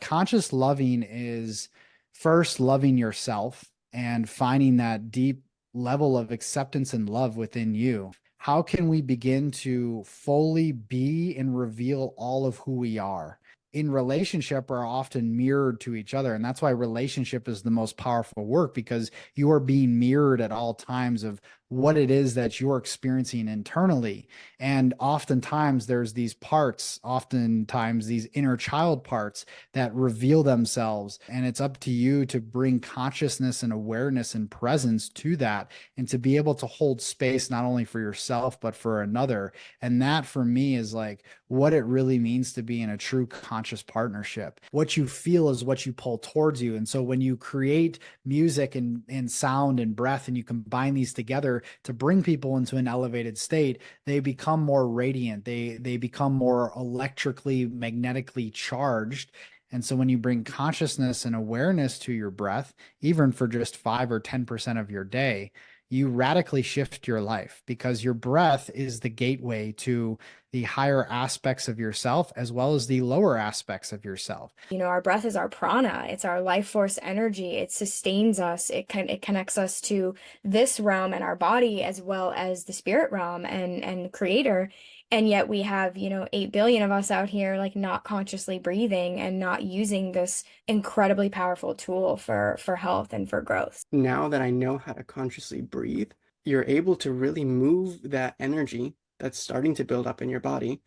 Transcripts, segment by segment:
conscious loving is first loving yourself and finding that deep level of acceptance and love within you. How can we begin to fully be and reveal all of who we are? In relationship are often mirrored to each other. And that's why relationship is the most powerful work, because you are being mirrored at all times of what it is that you're experiencing internally. And oftentimes there's these parts, oftentimes these inner child parts that reveal themselves. And it's up to you to bring consciousness and awareness and presence to that, and to be able to hold space not only for yourself, but for another. And that for me is like what it really means to be in a true conscious partnership. What you feel is what you pull towards you. And so when you create music and sound and breath, and you combine these together to bring people into an elevated state, they become more radiant. They become more electrically, magnetically charged. And so when you bring consciousness and awareness to your breath, even for just 5 or 10% of your day, you radically shift your life, because your breath is the gateway to the higher aspects of yourself as well as the lower aspects of yourself. Our breath is our prana. It's our life force energy. It sustains us. It connects us to this realm and our body as well as the spirit realm and creator. And yet we have, 8 billion of us out here like not consciously breathing and not using this incredibly powerful tool for health and for growth. Now that I know how to consciously breathe, you're able to really move that energy that's starting to build up in your body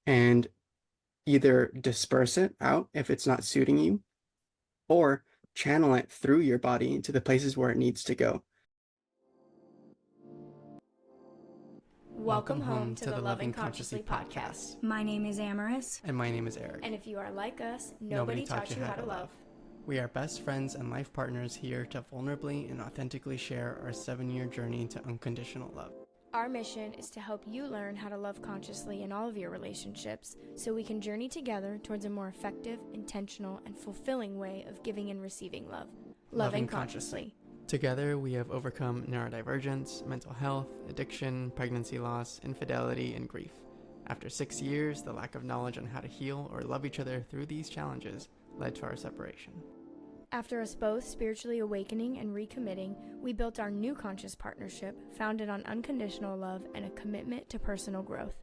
and either disperse it out if it's not suiting you, or channel it through your body into the places where it needs to go. Welcome home to the Loving Consciously podcast. My name is Amaris. And my name is Eric. And if you are like us, nobody taught you how to love. We are best friends and life partners here to vulnerably and authentically share our 7-year journey to unconditional love. Our mission is to help you learn how to love consciously in all of your relationships, so we can journey together towards a more effective, intentional, and fulfilling way of giving and receiving love. Loving consciously. Together, we have overcome neurodivergence, mental health, addiction, pregnancy loss, infidelity, and grief. After 6 years, the lack of knowledge on how to heal or love each other through these challenges led to our separation. After us both spiritually awakening and recommitting, we built our new conscious partnership, founded on unconditional love and a commitment to personal growth.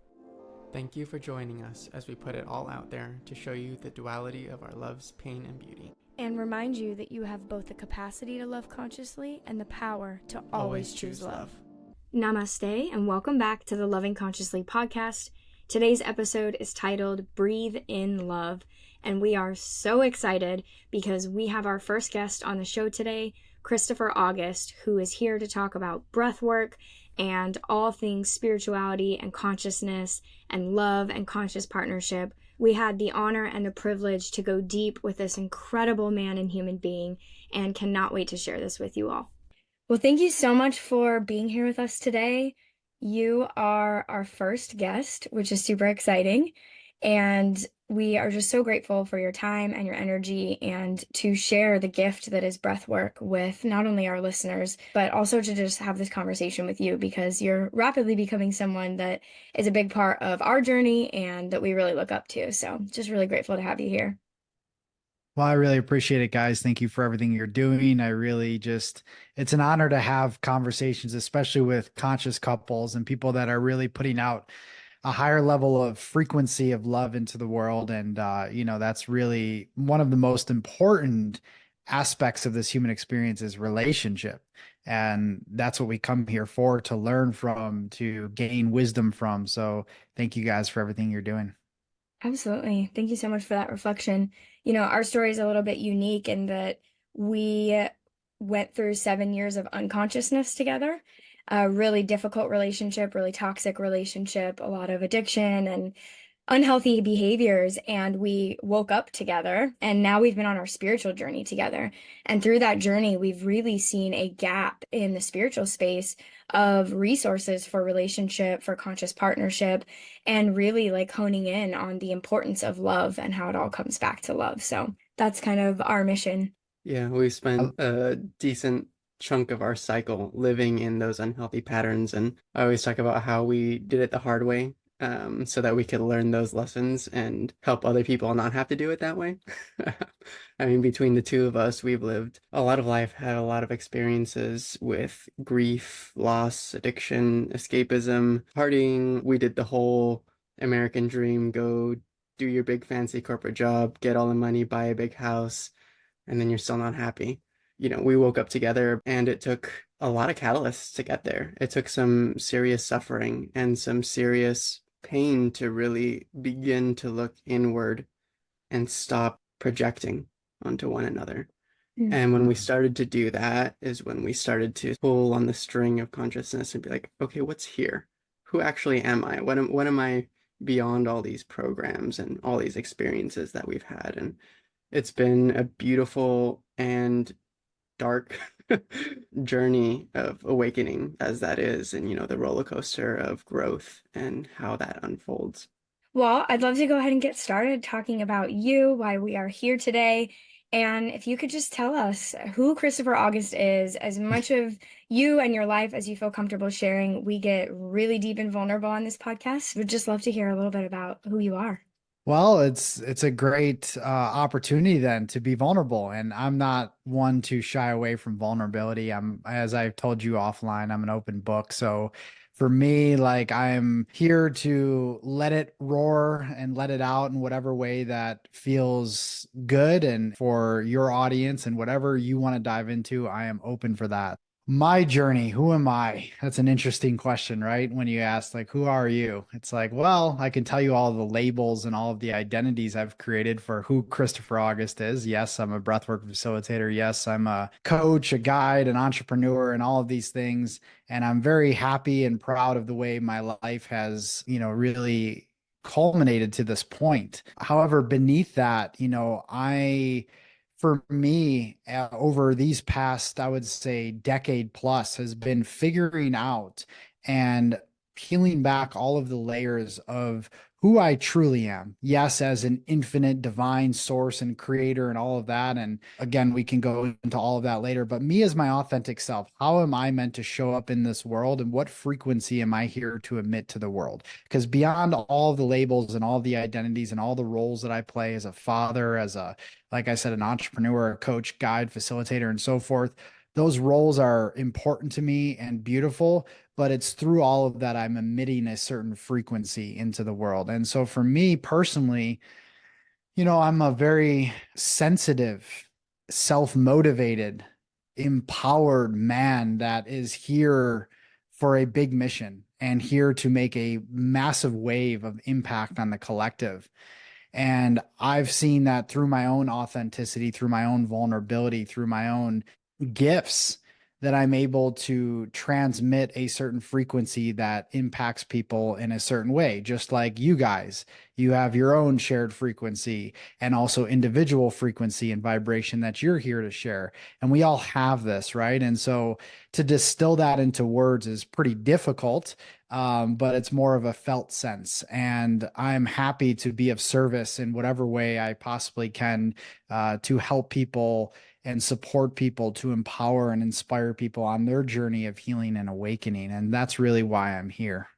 Thank you for joining us as we put it all out there to show you the duality of our love's pain and beauty. And remind you that you have both the capacity to love consciously and the power to always choose love. Namaste, and welcome back to the Loving Consciously podcast. Today's episode is titled Breathe in Love, and we are so excited because we have our first guest on the show today, Christopher August, who is here to talk about breath work and all things spirituality and consciousness and love and conscious partnership. We had the honor and the privilege to go deep with this incredible man and human being, and cannot wait to share this with you all. Well, thank you so much for being here with us today. You are our first guest, which is super exciting. And we are just so grateful for your time and your energy, and to share the gift that is breath work with not only our listeners, but also to just have this conversation with you, because you're rapidly becoming someone that is a big part of our journey and that we really look up to. So just really grateful to have you here. Well, I really appreciate it, guys. Thank you for everything you're doing. It's an honor to have conversations, especially with conscious couples and people that are really putting out a higher level of frequency of love into the world. And, that's really one of the most important aspects of this human experience is relationship. And that's what we come here for, to learn from, to gain wisdom from. So thank you guys for everything you're doing. Absolutely. Thank you so much for that reflection. Our story is a little bit unique in that we went through 7 years of unconsciousness together. A really difficult relationship, really toxic relationship, a lot of addiction and unhealthy behaviors. And we woke up together, and now we've been on our spiritual journey together. And through that journey, we've really seen a gap in the spiritual space of resources for relationship, for conscious partnership, and really like honing in on the importance of love and how it all comes back to love. So that's kind of our mission. Yeah, we spent a decent chunk of our cycle living in those unhealthy patterns. And I always talk about how we did it the hard way so that we could learn those lessons and help other people not have to do it that way. I mean, between the two of us, we've lived a lot of life, had a lot of experiences with grief, loss, addiction, escapism, partying. We did the whole American dream, go do your big fancy corporate job, get all the money, buy a big house, and then you're still not happy. We woke up together and it took a lot of catalysts to get there. It took some serious suffering and some serious pain to really begin to look inward and stop projecting onto one another. And when we started to do that is when we started to pull on the string of consciousness and be like, okay, what's here? Who actually am I? What am I beyond all these programs and all these experiences that we've had? And it's been a beautiful and dark journey of awakening as that is, and the roller coaster of growth and how that unfolds. Well, I'd love to go ahead and get started talking about you, why we are here today. And if you could just tell us who Christopher August is, as much of you and your life as you feel comfortable sharing. We get really deep and vulnerable on this podcast. We'd just love to hear a little bit about who you are. Well, it's a great opportunity then to be vulnerable, and I'm not one to shy away from vulnerability. As I've told you offline, I'm an open book. So for me, like I'm here to let it roar and let it out in whatever way that feels good. And for your audience and whatever you want to dive into, I am open for that. My journey, who am I? That's an interesting question, right? When you ask, like, who are you? It's like, well, I can tell you all the labels and all of the identities I've created for who Christopher August is. Yes, I'm a breathwork facilitator. Yes, I'm a coach, a guide, an entrepreneur, and all of these things. And I'm very happy and proud of the way my life has, really culminated to this point. However, beneath that, for me, over these past, I would say, decade plus, has been figuring out and peeling back all of the layers of who I truly am. Yes, as an infinite divine source and creator and all of that. And again, we can go into all of that later, but me as my authentic self, how am I meant to show up in this world and what frequency am I here to emit to the world? Because beyond all the labels and all the identities and all the roles that I play as a father, as a like I said, an entrepreneur, a coach, guide, facilitator, and so forth. Those roles are important to me and beautiful, but it's through all of that I'm emitting a certain frequency into the world. And so for me personally, I'm a very sensitive, self-motivated, empowered man that is here for a big mission and here to make a massive wave of impact on the collective. And I've seen that through my own authenticity, through my own vulnerability, through my own gifts, that I'm able to transmit a certain frequency that impacts people in a certain way. Just like you guys, you have your own shared frequency and also individual frequency and vibration that you're here to share. And we all have this, right? And so to distill that into words is pretty difficult, but it's more of a felt sense. And I'm happy to be of service in whatever way I possibly can, to help people and support people, to empower and inspire people on their journey of healing and awakening. And that's really why I'm here.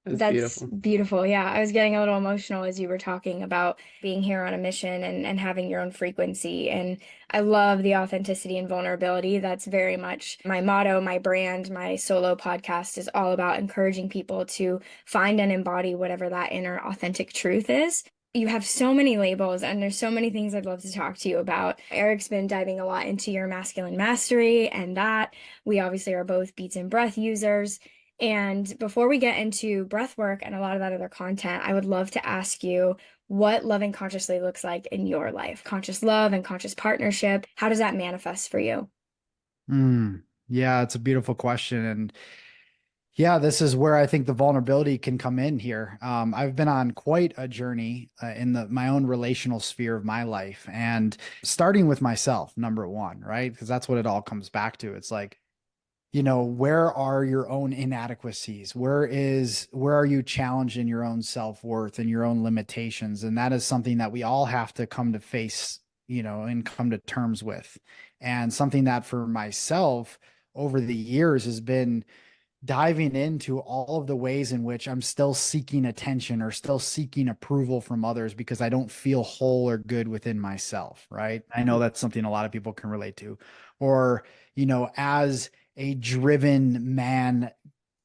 That's That's beautiful. beautiful. Yeah, I was getting a little emotional as you were talking about being here on a mission and having your own frequency. And I love the authenticity and vulnerability. That's very much my motto, my brand, my solo podcast is all about encouraging people to find and embody whatever that inner authentic truth is. You have so many labels, and there's so many things I'd love to talk to you about. Eric's been diving a lot into your masculine mastery, and that we obviously are both beats and breath users. And before we get into breath work and a lot of that other content, I would love to ask you what loving consciously looks like in your life. Conscious love and conscious partnership. How does that manifest for you? Yeah, it's a beautiful question. And yeah, this is where I think the vulnerability can come in here. I've been on quite a journey in my own relational sphere of my life, and starting with myself, number one, right? Because that's what it all comes back to. It's like, where are your own inadequacies? Where are you challenged in your own self-worth and your own limitations? And that is something that we all have to come to face, and come to terms with. And something that for myself over the years has been diving into all of the ways in which I'm still seeking attention or still seeking approval from others because I don't feel whole or good within myself, right? I know that's something a lot of people can relate to. Or, as a driven man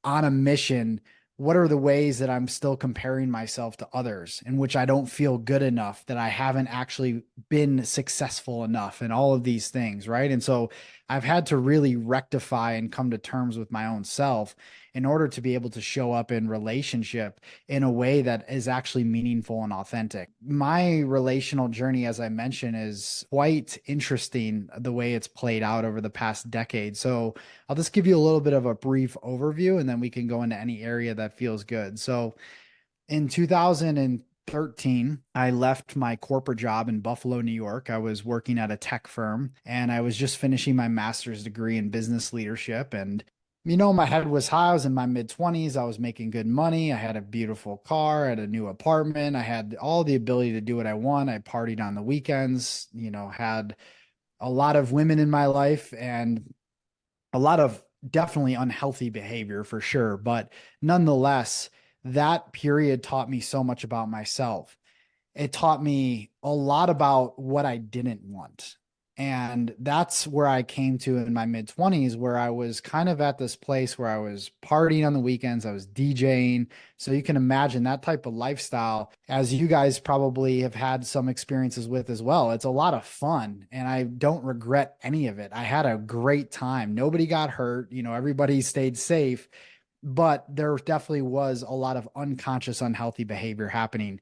on a mission, what are the ways that I'm still comparing myself to others in which I don't feel good enough, that I haven't actually been successful enough, and all of these things, right? And so I've had to really rectify and come to terms with my own self in order to be able to show up in relationship in a way that is actually meaningful and authentic. My relational journey, as I mentioned, is quite interesting the way it's played out over the past decade. So I'll just give you a little bit of a brief overview and then we can go into any area that feels good. So in 2013, I left my corporate job in Buffalo, New York. I was working at a tech firm and I was just finishing my master's degree in business leadership. And, my head was high. I was in my mid 20s. I was making good money. I had a beautiful car, I had a new apartment. I had all the ability to do what I want. I partied on the weekends, had a lot of women in my life and a lot of definitely unhealthy behavior for sure. But nonetheless, that period taught me so much about myself. It taught me a lot about what I didn't want. And that's where I came to in my mid 20s, where I was kind of at this place where I was partying on the weekends, I was DJing. So you can imagine that type of lifestyle, as you guys probably have had some experiences with as well. It's a lot of fun and I don't regret any of it. I had a great time. Nobody got hurt, everybody stayed safe, but there definitely was a lot of unconscious, unhealthy behavior happening,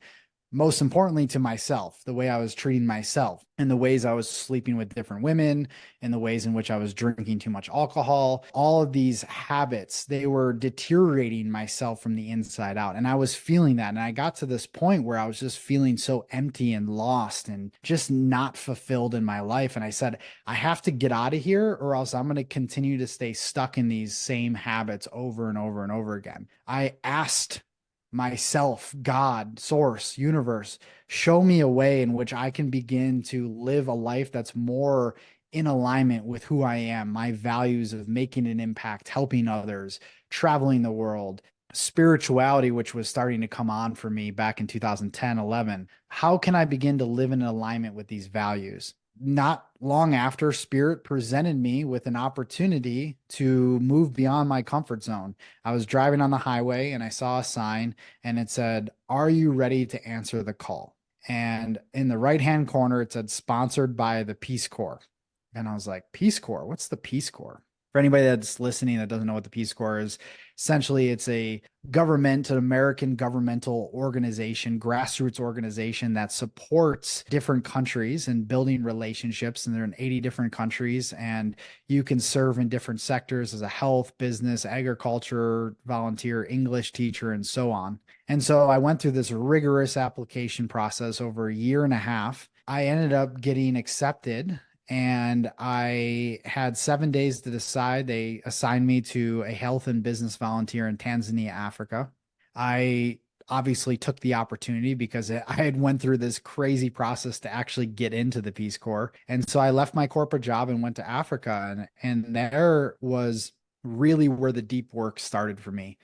most importantly to myself, the way I was treating myself and the ways I was sleeping with different women and the ways in which I was drinking too much alcohol. All of these habits, they were deteriorating myself from the inside out. And I was feeling that. And I got to this point where I was just feeling so empty and lost and just not fulfilled in my life. And I said, I have to get out of here or else I'm going to continue to stay stuck in these same habits over and over and over again. I asked myself, God, source, universe, show me a way in which I can begin to live a life that's more in alignment with who I am, my values of making an impact, helping others, traveling the world, spirituality, which was starting to come on for me back in 2010, 11. How can I begin to live in alignment with these values? Not long after, Spirit presented me with an opportunity to move beyond my comfort zone. I was driving on the highway and I saw a sign and it said, "Are you ready to answer the call?" And in the right-hand corner, it said, "Sponsored by the Peace Corps." And I was like, Peace Corps? What's the Peace Corps? For anybody that's listening that doesn't know what the Peace Corps is, essentially it's a government, an American governmental organization, grassroots organization that supports different countries and building relationships. And they're in 80 different countries. And you can serve in different sectors as a health, business, agriculture, volunteer, English teacher, and so on. And so I went through this rigorous application process over a year and a half. I ended up getting accepted and I had 7 days to decide. They assigned me to a health and business volunteer in Tanzania, Africa. I obviously took the opportunity because I had went through this crazy process to actually get into the Peace Corps. And so I left my corporate job and went to Africa. And there was really where the deep work started for me.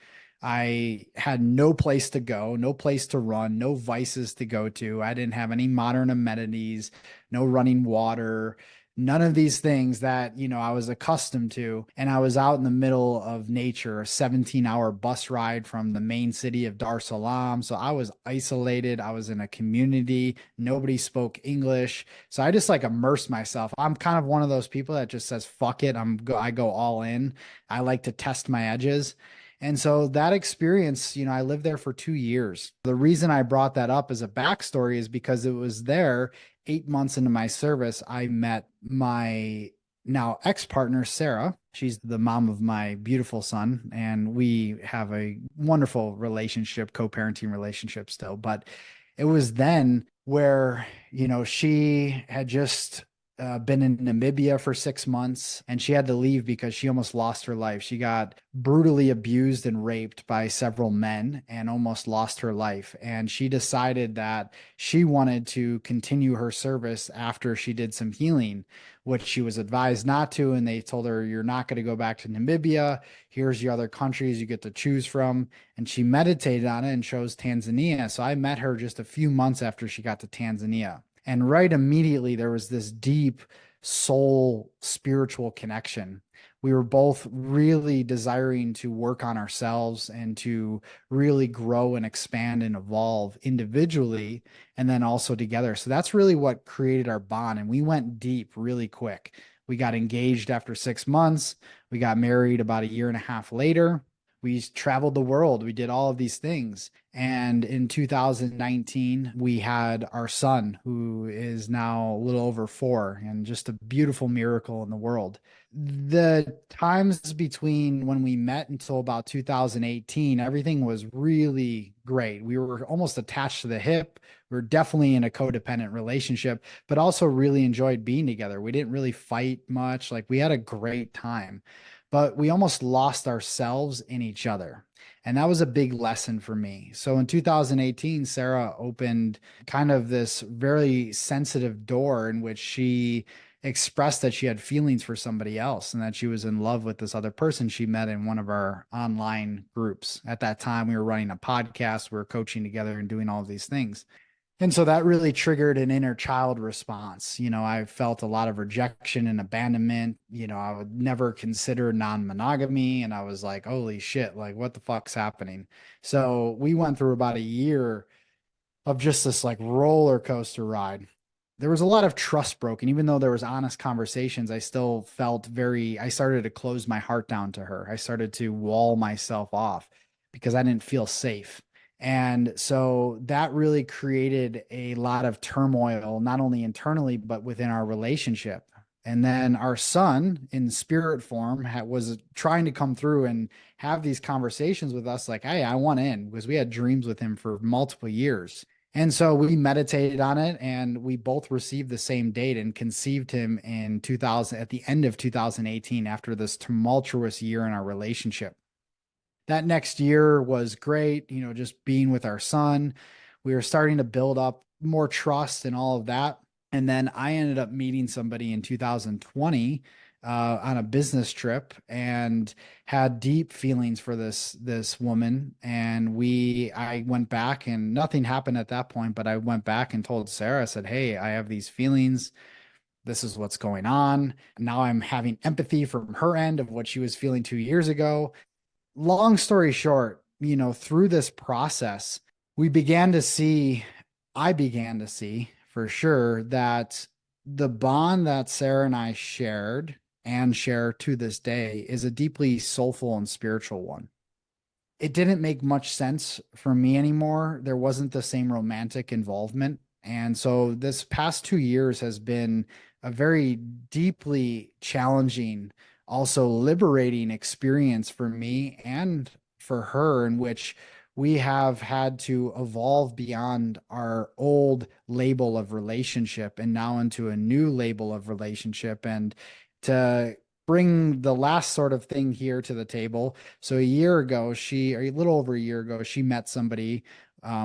I had no place to go, no place to run, no vices to go to. I didn't have any modern amenities, no running water, none of these things that, I was accustomed to. And I was out in the middle of nature, a 17-hour bus ride from the main city of Dar es Salaam. So I was isolated. I was in a community. Nobody spoke English. So I just like immersed myself. I'm kind of one of those people that just says, fuck it. I go all in. I like to test my edges. And so that experience, I lived there for 2 years. The reason I brought that up as a backstory is because it was there 8 months into my service. I met my now ex-partner, Sarah. She's the mom of my beautiful son, and we have a wonderful relationship, co-parenting relationship still. But it was then where, she had just been in Namibia for 6 months, and she had to leave because she almost lost her life. She got brutally abused and raped by several men and almost lost her life. And she decided that she wanted to continue her service after she did some healing, which she was advised not to. And they told her, "You're not going to go back to Namibia. Here's your other countries you get to choose from." And she meditated on it and chose Tanzania. So I met her just a few months after she got to Tanzania. And right immediately, there was this deep soul spiritual connection. We were both really desiring to work on ourselves and to really grow and expand and evolve individually and then also together. So that's really what created our bond. And we went deep really quick. We got engaged after 6 months. We got married about a year and a half later. We traveled the world. We did all of these things. And in 2019, we had our son, who is now a little over 4, and just a beautiful miracle in the world. The times between when we met until about 2018, everything was really great. We were almost attached to the hip. We were definitely in a codependent relationship, but also really enjoyed being together. We didn't really fight much. Like, we had a great time, but we almost lost ourselves in each other. And that was a big lesson for me. So in 2018, Sarah opened kind of this very sensitive door in which she expressed that she had feelings for somebody else and that she was in love with this other person she met in one of our online groups. At that time, we were running a podcast, we were coaching together and doing all of these things. And so that really triggered an inner child response. I felt a lot of rejection and abandonment. I would never consider non-monogamy. And I was like, holy shit, like, what the fuck's happening? So we went through about a year of just this like roller coaster ride. There was a lot of trust broken. Even though there was honest conversations, I still felt I started to close my heart down to her. I started to wall myself off because I didn't feel safe. And so that really created a lot of turmoil, not only internally, but within our relationship. And then our son, in spirit form, was trying to come through and have these conversations with us like, hey, I want in, because we had dreams with him for multiple years. And so we meditated on it, and we both received the same date and conceived him in 2000, at the end of 2018, after this tumultuous year in our relationship. That next year was great, just being with our son. We were starting to build up more trust and all of that. And then I ended up meeting somebody in 2020 on a business trip, and had deep feelings for this woman. And I went back, and nothing happened at that point, but I went back and told Sarah, I said, hey, I have these feelings. This is what's going on. Now I'm having empathy from her end of what she was feeling 2 years ago. Long story short, through this process, I began to see for sure that the bond that Sarah and I shared and share to this day is a deeply soulful and spiritual one. It didn't make much sense for me anymore. There wasn't the same romantic involvement. And so this past 2 years has been a very deeply challenging, also liberating experience for me and for her, in which we have had to evolve beyond our old label of relationship and now into a new label of relationship, and to bring the last sort of thing here to the table. So a little over a year ago, she met somebody.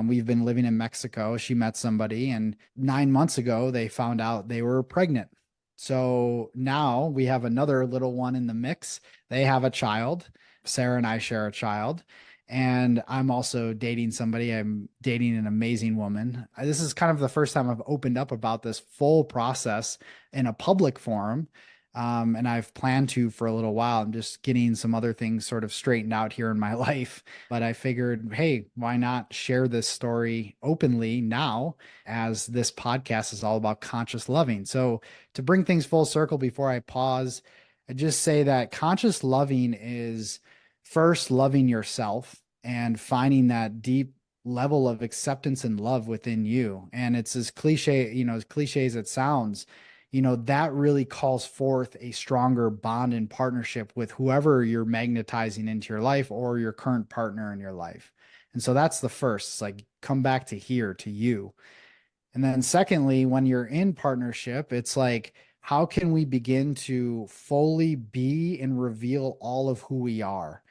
We've been living in Mexico. She met somebody, and 9 months ago, they found out they were pregnant. So now we have another little one in the mix. They have a child. Sarah and I share a child. And I'm also dating somebody. I'm dating an amazing woman. This is kind of the first time I've opened up about this full process in a public forum. And I've planned to for a little while. I'm just getting some other things sort of straightened out here in my life. But I figured, hey, why not share this story openly now, as this podcast is all about conscious loving? So to bring things full circle before I pause, I just say that conscious loving is first loving yourself and finding that deep level of acceptance and love within you. And it's as cliche as it sounds, that really calls forth a stronger bond and partnership with whoever you're magnetizing into your life, or your current partner in your life. And so that's the first. It's like, come back to here, to you. And then secondly, when you're in partnership, it's like how can we begin to fully be and reveal all of who we are?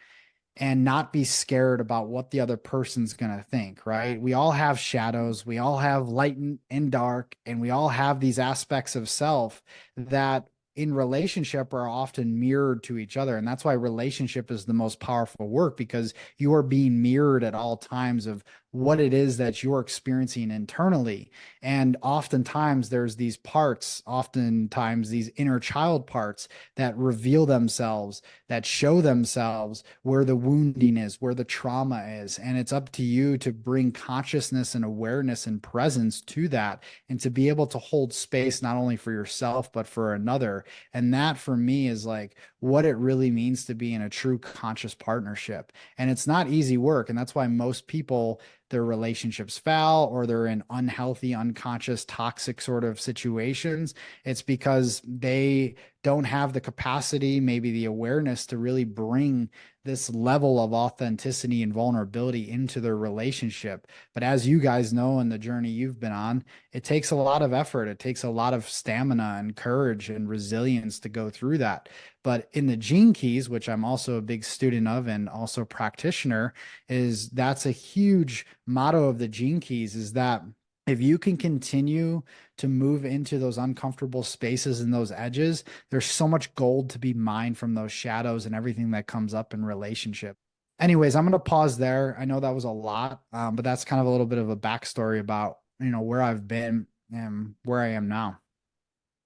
And not be scared about what the other person's going to think, right? We all have shadows, we all have light and dark, and we all have these aspects of self that in relationship are often mirrored to each other. And that's why relationship is the most powerful work, because you are being mirrored at all times of what it is that you're experiencing internally. And oftentimes there's these parts, oftentimes these inner child parts that reveal themselves, that show themselves where the wounding is, where the trauma is. And it's up to you to bring consciousness and awareness and presence to that, and to be able to hold space not only for yourself, but for another. And that for me is like what it really means to be in a true conscious partnership. And it's not easy work. And that's why most people, their relationships fail, or they're in unhealthy, unconscious, toxic sort of situations. It's because they don't have the capacity, maybe the awareness to really bring this level of authenticity and vulnerability into their relationship. But as you guys know, in the journey you've been on, it takes a lot of effort. It takes a lot of stamina and courage and resilience to go through that. But in the Gene Keys, which I'm also a big student of and also practitioner, is that's a huge motto of the Gene Keys, is that if you can continue to move into those uncomfortable spaces and those edges, there's so much gold to be mined from those shadows and everything that comes up in relationship. Anyways, I'm going to pause there. I know that was a lot, but that's kind of a little bit of a backstory about, where I've been and where I am now.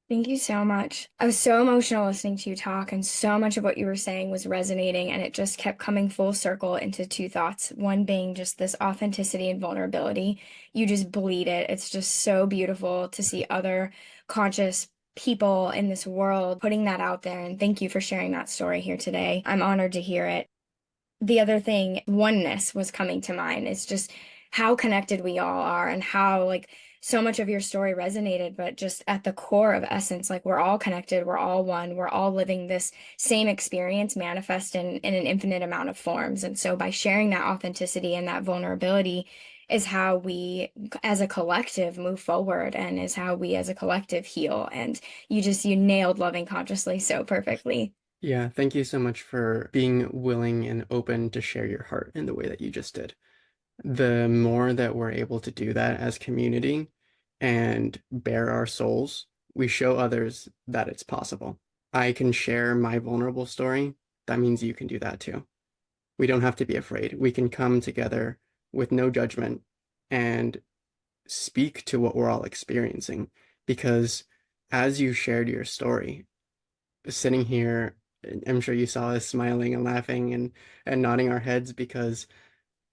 Thank you so much. I was so emotional listening to you talk, and so much of what you were saying was resonating, and it just kept coming full circle into two thoughts. One being just this authenticity and vulnerability. You just bleed it. It's just so beautiful to see other conscious people in this world putting that out there. And thank you for sharing that story here today. I'm honored to hear it. The other thing, oneness, was coming to mind. It's just how connected we all are, and how like so much of your story resonated, but just at the core of essence, like we're all connected, we're all one, we're all living this same experience manifest in an infinite amount of forms. And so by sharing that authenticity and that vulnerability is how we as a collective move forward, and is how we as a collective heal. And you nailed loving consciously so perfectly. Yeah, thank you so much for being willing and open to share your heart in the way that you just did. The more that we're able to do that as community and bare our souls, we show others that it's possible. I can share my vulnerable story. That means you can do that too. We don't have to be afraid. We can come together with no judgment and speak to what we're all experiencing. Because as you shared your story, sitting here, I'm sure you saw us smiling and laughing and nodding our heads, because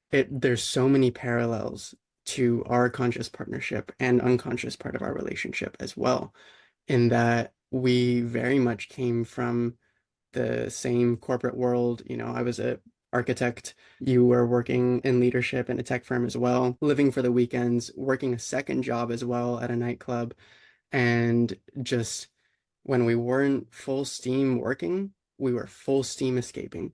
there's so many parallels to our conscious partnership and unconscious part of our relationship as well, in that we very much came from the same corporate world. I was a architect, you were working in leadership in a tech firm as well, living for the weekends, working a second job as well at a nightclub. And just when we weren't full steam working, we were full steam escaping.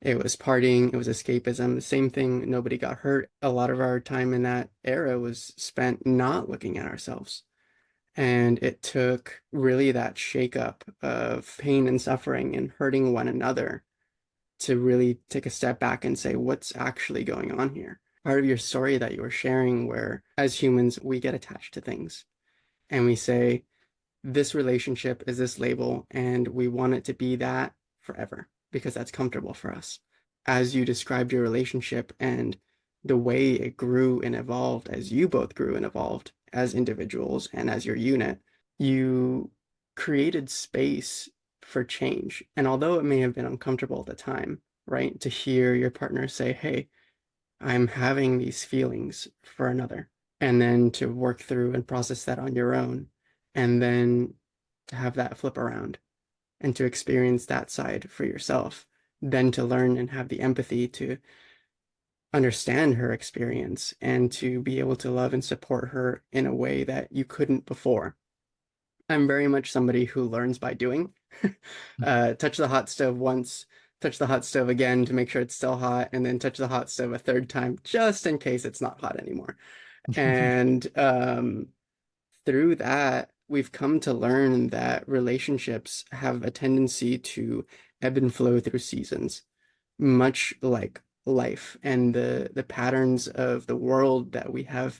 It was partying, it was escapism, the same thing, nobody got hurt. A lot of our time in that era was spent not looking at ourselves. And it took really that shakeup of pain and suffering and hurting one another to really take a step back and say, what's actually going on here? Part of your story that you were sharing, where as humans, we get attached to things and we say, this relationship is this label, and we want it to be that forever because that's comfortable for us. As you described your relationship and the way it grew and evolved, as you both grew and evolved as individuals and as your unit, you created space for change. And although it may have been uncomfortable at the time, right, to hear your partner say, hey, I'm having these feelings for another, and then to work through and process that on your own, and then to have that flip around and to experience that side for yourself, then to learn and have the empathy to understand her experience and to be able to love and support her in a way that you couldn't before. I'm very much somebody who learns by doing. Touch the hot stove once, touch the hot stove again to make sure it's still hot, and then touch the hot stove a third time just in case it's not hot anymore. And through that, we've come to learn that relationships have a tendency to ebb and flow through seasons, much like life and the patterns of the world that we have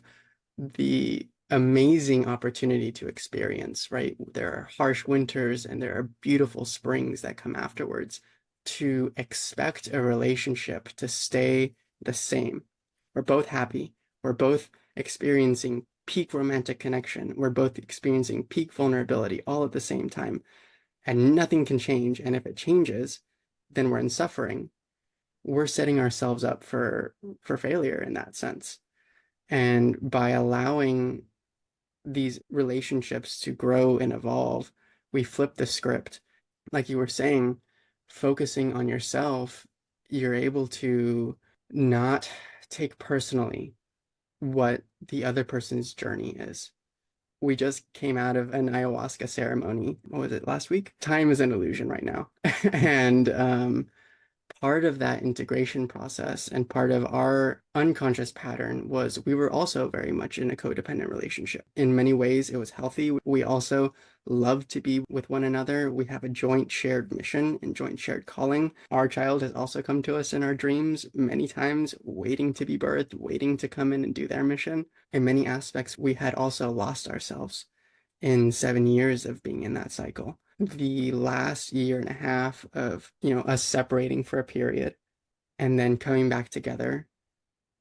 the amazing opportunity to experience, right? There are harsh winters and there are beautiful springs that come afterwards. To expect a relationship to stay the same. We're both happy. We're both experiencing peak romantic connection. We're both experiencing peak vulnerability all at the same time. And nothing can change. And if it changes, then we're in suffering. We're setting ourselves up for failure in that sense. And by allowing these relationships to grow and evolve, we flip the script. Like you were saying, focusing on yourself, you're able to not take personally what the other person's journey is. We just came out of an ayahuasca ceremony. What was it, last week? Time is an illusion right now. And part of that integration process and part of our unconscious pattern was we were also very much in a codependent relationship. In many ways, it was healthy. We also love to be with one another. We have a joint shared mission and joint shared calling. Our child has also come to us in our dreams many times, waiting to be birthed, waiting to come in and do their mission. In many aspects, we had also lost ourselves in 7 years of being in that cycle. The last year and a half of, us separating for a period and then coming back together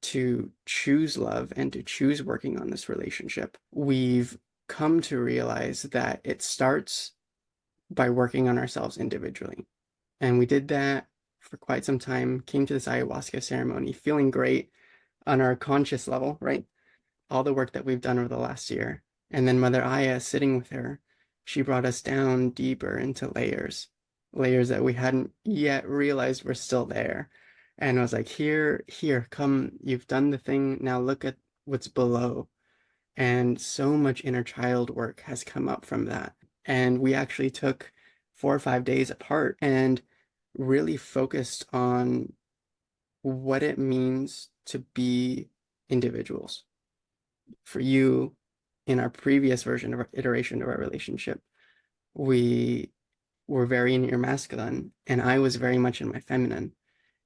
to choose love and to choose working on this relationship, we've come to realize that it starts by working on ourselves individually. And we did that for quite some time, came to this ayahuasca ceremony, feeling great on our conscious level, right? All the work that we've done over the last year. And then Mother Aya, sitting with her, she brought us down deeper into layers that we hadn't yet realized were still there. And I was like, here, come, you've done the thing, now look at what's below. And so much inner child work has come up from that. And we actually took 4 or 5 days apart and really focused on what it means to be individuals. For you, in our previous version of our iteration of our relationship, we were very in your masculine and I was very much in my feminine.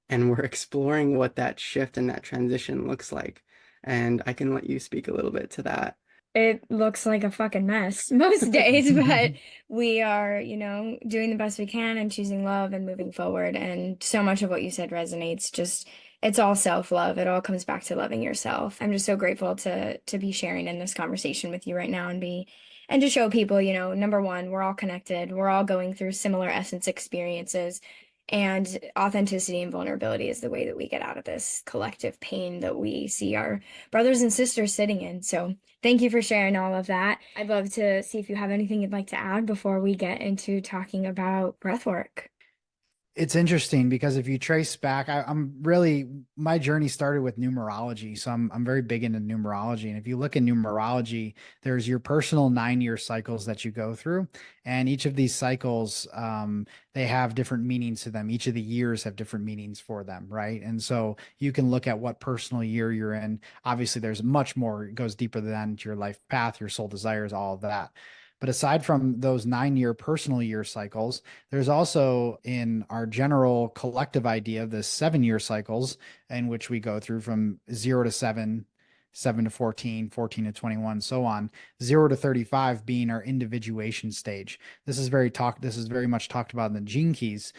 And we're exploring what that shift and that transition looks like. And I can let you speak a little bit to that. It looks like a fucking mess most days, but we are, doing the best we can and choosing love and moving forward. And so much of what you said resonates. Just, it's all self-love. It all comes back to loving yourself. I'm just so grateful to be sharing in this conversation with you right now and to show people, number one, we're all connected. We're all going through similar essence experiences. And authenticity and vulnerability is the way that we get out of this collective pain that we see our brothers and sisters sitting in. So thank you for sharing all of that. I'd love to see if you have anything you'd like to add before we get into talking about breathwork. It's interesting because if you trace back, my journey started with numerology. So I'm very big into numerology. And if you look at numerology, there's your personal 9-year cycles that you go through. And each of these cycles, they have different meanings to them. Each of the years have different meanings for them, right? And so you can look at what personal year you're in. Obviously, there's much more, it goes deeper than your life path, your soul desires, all of that. But aside from those 9-year personal year cycles, there's also in our general collective idea of the 7-year cycles in which we go through from 0 to 7, 7 to 14, 14 to 21, so on, 0 to 35 being our individuation stage. This is very much talked about in the Gene Keys.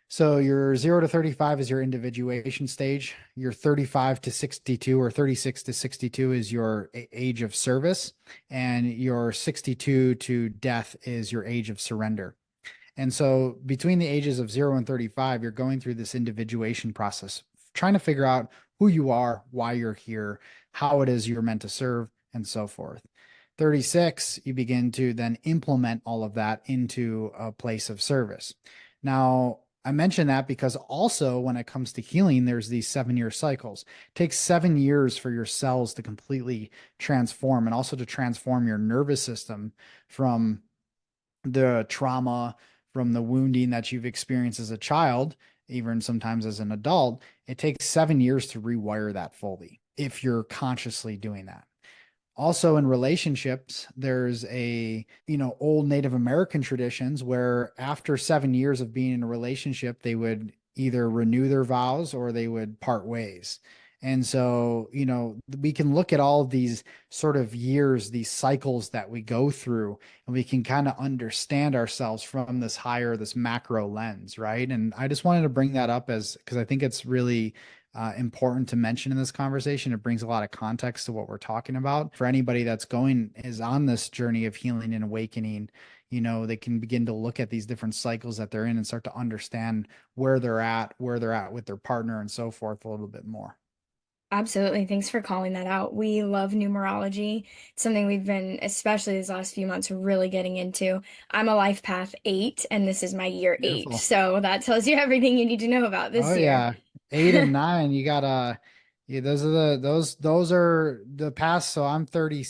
So your 0 to 35 is your individuation stage. Your 35 to 62 or 36 to 62 is your age of service. And your 62 to death is your age of surrender. And so between the ages of 0 and 35, you're going through this individuation process, trying to figure out who you are, why you're here, how it is you're meant to serve, and so forth. 36, you begin to then implement all of that into a place of service. Now, I mention that because also when it comes to healing, there's these 7-year cycles. It takes 7 years for your cells to completely transform and also to transform your nervous system from the trauma, from the wounding that you've experienced as a child, even sometimes as an adult. It takes 7 years to rewire that fully if you're consciously doing that. Also in relationships, there's old Native American traditions where after 7 years of being in a relationship, they would either renew their vows or they would part ways. And so, we can look at all of these sort of years, these cycles that we go through, and we can kind of understand ourselves from this macro lens, right? And I just wanted to bring that up because I think it's really important to mention in this conversation. It brings a lot of context to what we're talking about. For anybody is on this journey of healing and awakening, they can begin to look at these different cycles that they're in and start to understand where they're at with their partner and so forth a little bit more. Absolutely. Thanks for calling that out. We love numerology. It's something we've been, especially these last few months, really getting into. I'm a life path 8, and this is my year 8. Beautiful. So that tells you everything you need to know about Oh this year. yeah. 8 and 9, you gotta yeah, those are the past. So I'm 30,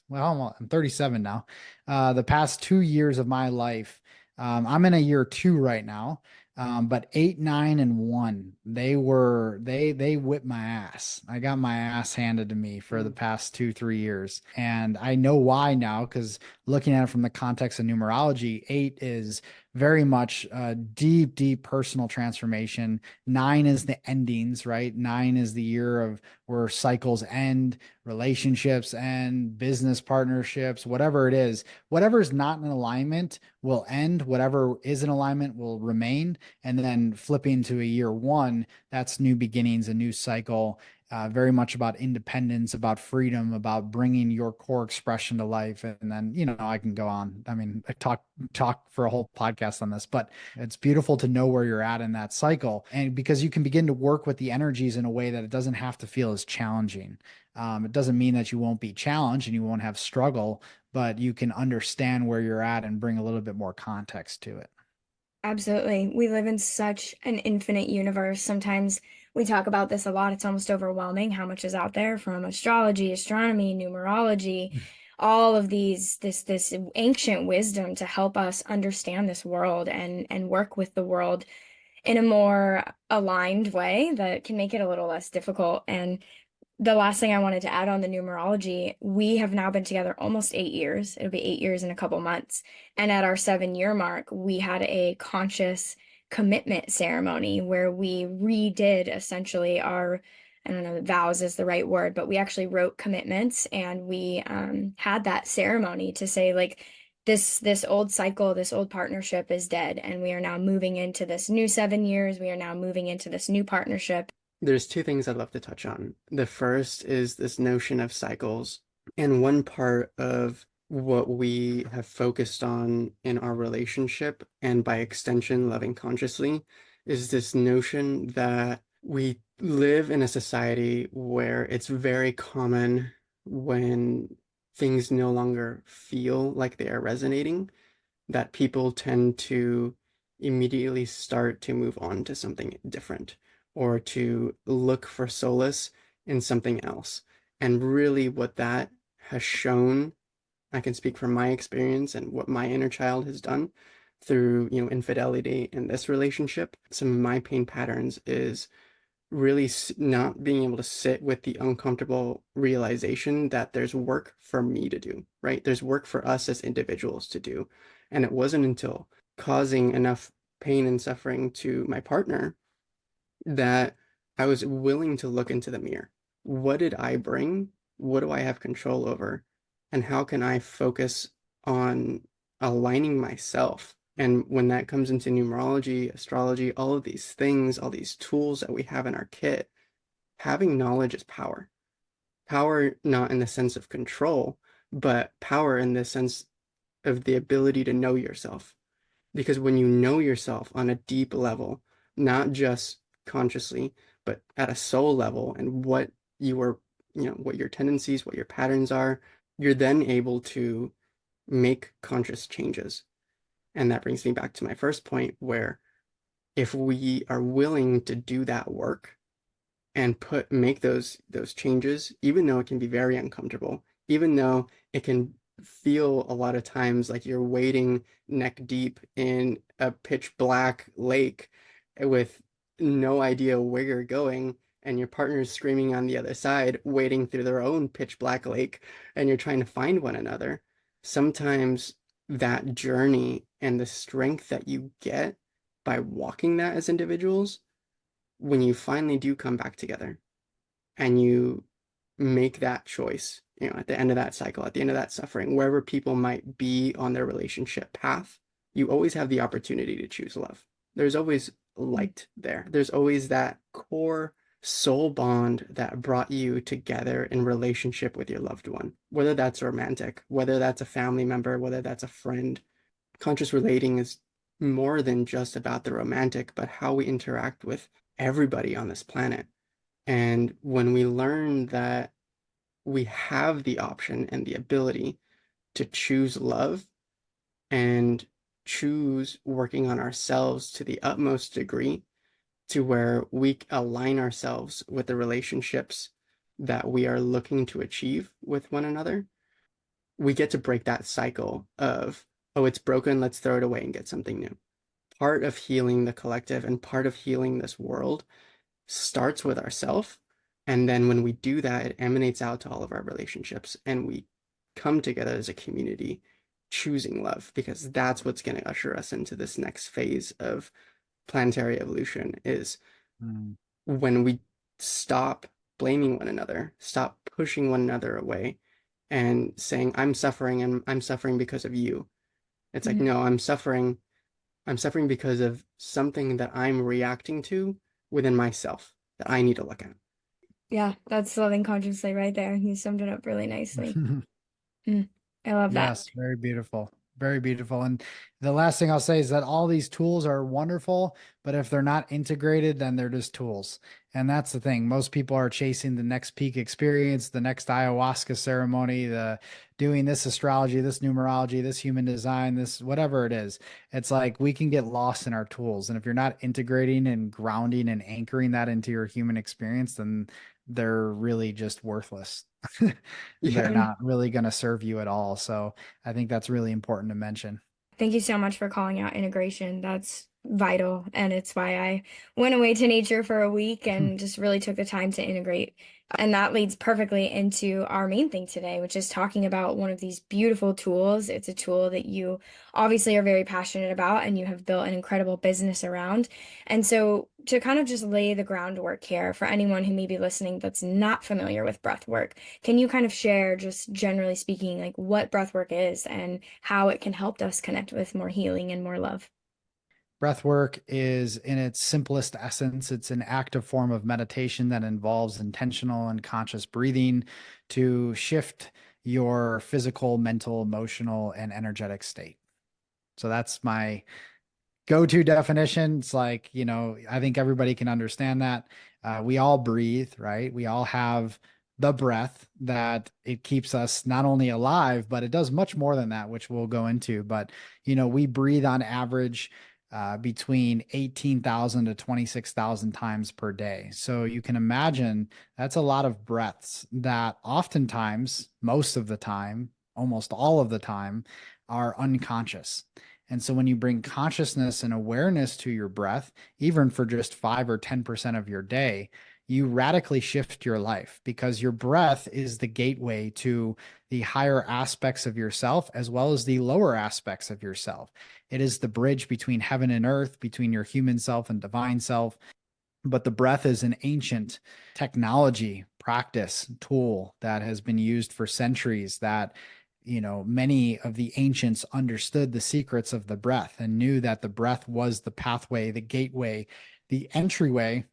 well, I'm 37 now. The past 2 years of my life. I'm in a year 2 right now. But 8, 9, and 1, they whipped my ass. I got my ass handed to me for the past 2, 3 years. And I know why now, because looking at it from the context of numerology, 8 is very much deep, deep personal transformation. 9 is the endings, right? 9 is the year of where cycles end, relationships end, business partnerships, whatever it is. Whatever is not in alignment will end, whatever is in alignment will remain. And then flipping to a year 1, that's new beginnings, a new cycle. Very much about independence, about freedom, about bringing your core expression to life. And then, I can go on. I mean, I talk for a whole podcast on this, but it's beautiful to know where you're at in that cycle. And because you can begin to work with the energies in a way that it doesn't have to feel as challenging. It doesn't mean that you won't be challenged and you won't have struggle, but you can understand where you're at and bring a little bit more context to it. Absolutely. We live in such an infinite universe. Sometimes we talk about this a lot. It's almost overwhelming how much is out there from astrology, astronomy, numerology, all of this ancient wisdom to help us understand this world and work with the world in a more aligned way that can make it a little less difficult. And the last thing I wanted to add on the numerology, we have now been together almost 8 years. It'll be 8 years in a couple months. And at our 7 year mark, we had a conscious commitment ceremony where we redid essentially our, I don't know, vows is the right word, but we actually wrote commitments and we had that ceremony to say, like, this old cycle, this old partnership is dead, and we are now moving into this new 7 years. We are now moving into this new partnership. There's two things I'd love to touch on. The first is this notion of cycles. And one part of what we have focused on in our relationship, and by extension, loving consciously, is this notion that we live in a society where it's very common when things no longer feel like they are resonating, that people tend to immediately start to move on to something different or to look for solace in something else. And really, what that has shown, I can speak from my experience and what my inner child has done through, infidelity in this relationship. Some of my pain patterns is really not being able to sit with the uncomfortable realization that there's work for me to do, right? There's work for us as individuals to do. And it wasn't until causing enough pain and suffering to my partner that I was willing to look into the mirror. What did I bring? What do I have control over? And how can I focus on aligning myself? And when that comes into numerology, astrology, all of these things, all these tools that we have in our kit, having knowledge is power. Power not in the sense of control, but power in the sense of the ability to know yourself. Because when you know yourself on a deep level, not just consciously, but at a soul level, and what you are, what your tendencies, what your patterns are, you're then able to make conscious changes. And that brings me back to my first point, where if we are willing to do that work and make those changes, even though it can be very uncomfortable, even though it can feel a lot of times like you're wading neck deep in a pitch black lake with no idea where you're going, and your partner's screaming on the other side, wading through their own pitch black lake, and you're trying to find one another. Sometimes that journey and the strength that you get by walking that as individuals, when you finally do come back together and you make that choice, at the end of that cycle, at the end of that suffering, wherever people might be on their relationship path, you always have the opportunity to choose love. There's always light there. There's always that core soul bond that brought you together in relationship with your loved one, whether that's romantic, whether that's a family member, whether that's a friend. Conscious relating is more than just about the romantic, but how we interact with everybody on this planet. And when we learn that we have the option and the ability to choose love and choose working on ourselves to the utmost degree, to where we align ourselves with the relationships that we are looking to achieve with one another, we get to break that cycle of, oh, it's broken, let's throw it away and get something new. Part of healing the collective and part of healing this world starts with ourself. And then when we do that, it emanates out to all of our relationships, and we come together as a community choosing love, because that's what's going to usher us into this next phase of planetary evolution, is Mm. when we stop blaming one another, stop pushing one another away and saying, I'm suffering and I'm suffering because of you. It's like, Mhm. no, I'm suffering because of something that I'm reacting to within myself that I need to look at. Yeah, that's loving consciously right there. You summed it up really nicely. Mm, I love that. Yes, very beautiful. Very beautiful. And the last thing I'll say is that all these tools are wonderful, but if they're not integrated, then they're just tools. And that's the thing. Most people are chasing the next peak experience, the next ayahuasca ceremony, the doing this astrology, this numerology, this human design, this whatever it is. It's like we can get lost in our tools. And if you're not integrating and grounding and anchoring that into your human experience, then they're really just worthless. They're Yeah. Mm. not really going to serve you at all. So I think that's really important to mention. Thank you so much for calling out integration. That's vital. And it's why I went away to nature for a week and just really took the time to integrate. And that leads perfectly into our main thing today, which is talking about one of these beautiful tools. It's a tool that you obviously are very passionate about and you have built an incredible business around. And so, to kind of just lay the groundwork here for anyone who may be listening that's not familiar with breath work, can you kind of share, just generally speaking, like what breath work is and how it can help us connect with more healing and more love? Breath work is, in its simplest essence, it's an active form of meditation that involves intentional and conscious breathing to shift your physical, mental, emotional, and energetic state. So that's my go-to definition. It's like, I think everybody can understand that. We all breathe, right? We all have the breath that it keeps us not only alive, but it does much more than that, which we'll go into. But, we breathe on average between 18,000 to 26,000 times per day. So you can imagine that's a lot of breaths that oftentimes, most of the time, almost all of the time, are unconscious. And so when you bring consciousness and awareness to your breath, even for just 5 or 10% of your day, you radically shift your life, because your breath is the gateway to the higher aspects of yourself as well as the lower aspects of yourself. It is the bridge between heaven and earth, between your human self and divine self. But the breath is an ancient technology, practice, tool that has been used for centuries, that many of the ancients understood the secrets of the breath and knew that the breath was the pathway, the gateway, the entryway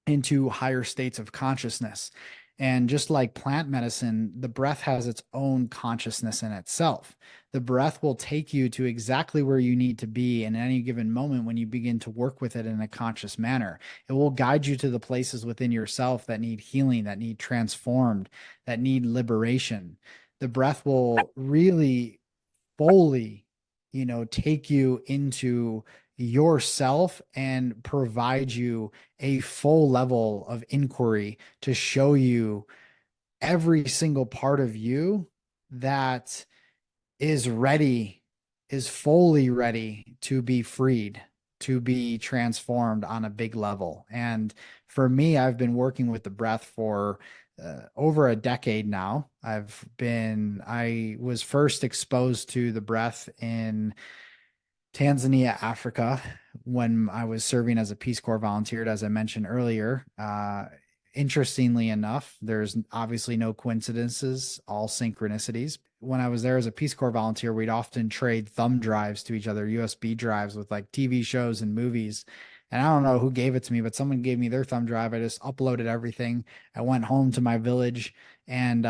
into higher states of consciousness. And just like plant medicine, the breath has its own consciousness in itself. The breath will take you to exactly where you need to be in any given moment when you begin to work with it in a conscious manner. It will guide you to the places within yourself that need healing, that need transformed, that need liberation. The breath will really fully, take you into yourself and provide you a full level of inquiry to show you every single part of you that is ready, is fully ready to be freed. to be transformed on a big level. And for me, I've been working with the breath for over a decade now. I was first exposed to the breath in Tanzania, Africa, when I was serving as a Peace Corps volunteer, as I mentioned earlier. Interestingly enough, there's obviously no coincidences, all synchronicities. When I was there as a Peace Corps volunteer, we'd often trade thumb drives to each other, USB drives with like TV shows and movies. And I don't know who gave it to me, but someone gave me their thumb drive. I just uploaded everything. I went home to my village, and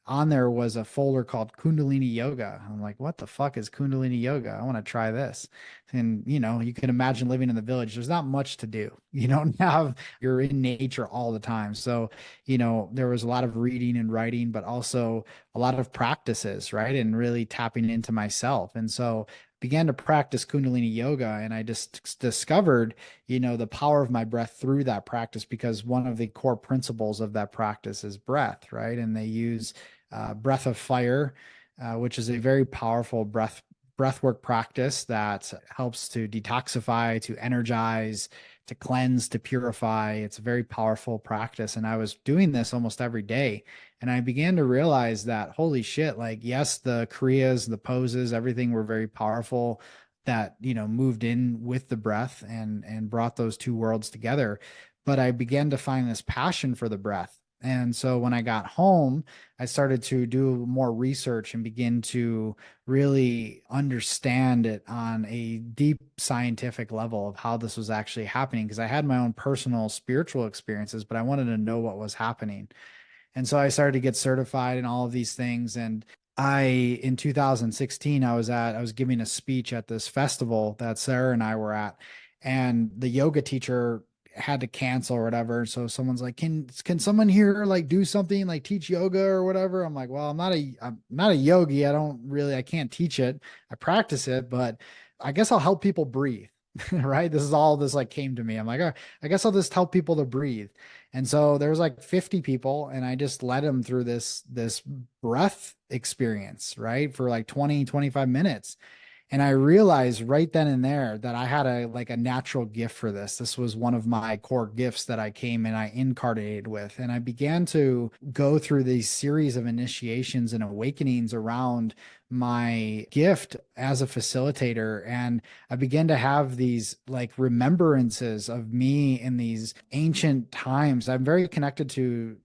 on there was a folder called Kundalini Yoga. I'm like, what the fuck is Kundalini Yoga? I want to try this. And, you can imagine living in the village. There's not much to do. You don't have, you're in nature all the time. So, there was a lot of reading and writing, but also a lot of practices, right? And really tapping into myself. And so, began to practice Kundalini Yoga, and I just discovered, the power of my breath through that practice, because one of the core principles of that practice is breath, right? And they use breath of fire, which is a very powerful breathwork practice that helps to detoxify, to energize, to cleanse, to purify. It's a very powerful practice. And I was doing this almost every day. And I began to realize that, holy shit, like, yes, the Kriyas, the poses, everything were very powerful, that, moved in with the breath and brought those two worlds together. But I began to find this passion for the breath. And so when I got home, I started to do more research and begin to really understand it on a deep scientific level of how this was actually happening. Because I had my own personal spiritual experiences, but I wanted to know what was happening. And so I started to get certified in all of these things. And in 2016, I was giving a speech at this festival that Sarah and I were at, and the yoga teacher had to cancel or whatever. So someone's like, can someone here like do something, like teach yoga or whatever? I'm like, well, I'm not a yogi. I can't teach it. I practice it, but I guess I'll help people breathe. Right. This is all this like came to me. I'm like, oh, I guess I'll just help people to breathe. And so there was like 50 people, and I just led them through this breath experience, right? For like 20, 25 minutes. And I realized right then and there that I had a natural gift for this. This was one of my core gifts that I came and I incarnated with. And I began to go through these series of initiations and awakenings around my gift as a facilitator. And I began to have these like remembrances of me in these ancient times. I'm very connected to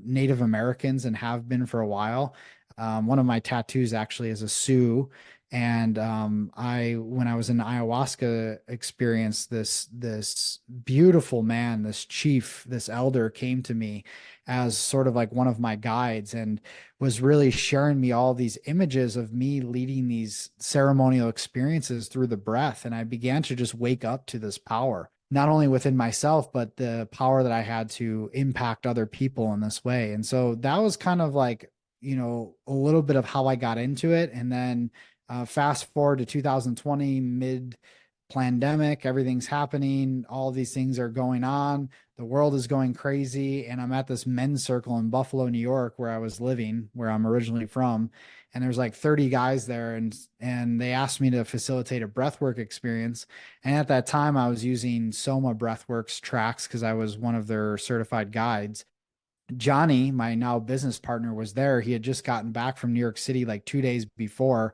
Native Americans and have been for a while. One of my tattoos actually is a Sioux. And when I was in ayahuasca experience, this beautiful man, this chief, this elder came to me as sort of like one of my guides, and was really sharing me all these images of me leading these ceremonial experiences through the breath. And I began to just wake up to this power, not only within myself, but the power that I had to impact other people in this way. And so that was kind of like, a little bit of how I got into it. And then fast forward to 2020, mid pandemic, everything's happening. All these things are going on. The world is going crazy. And I'm at this men's circle in Buffalo, New York, where I was living, where I'm originally from. And there's like 30 guys there. And they asked me to facilitate a breathwork experience. And at that time, I was using Soma Breathworks tracks because I was one of their certified guides. Johnny, my now business partner, was there. He had just gotten back from New York City like 2 days before.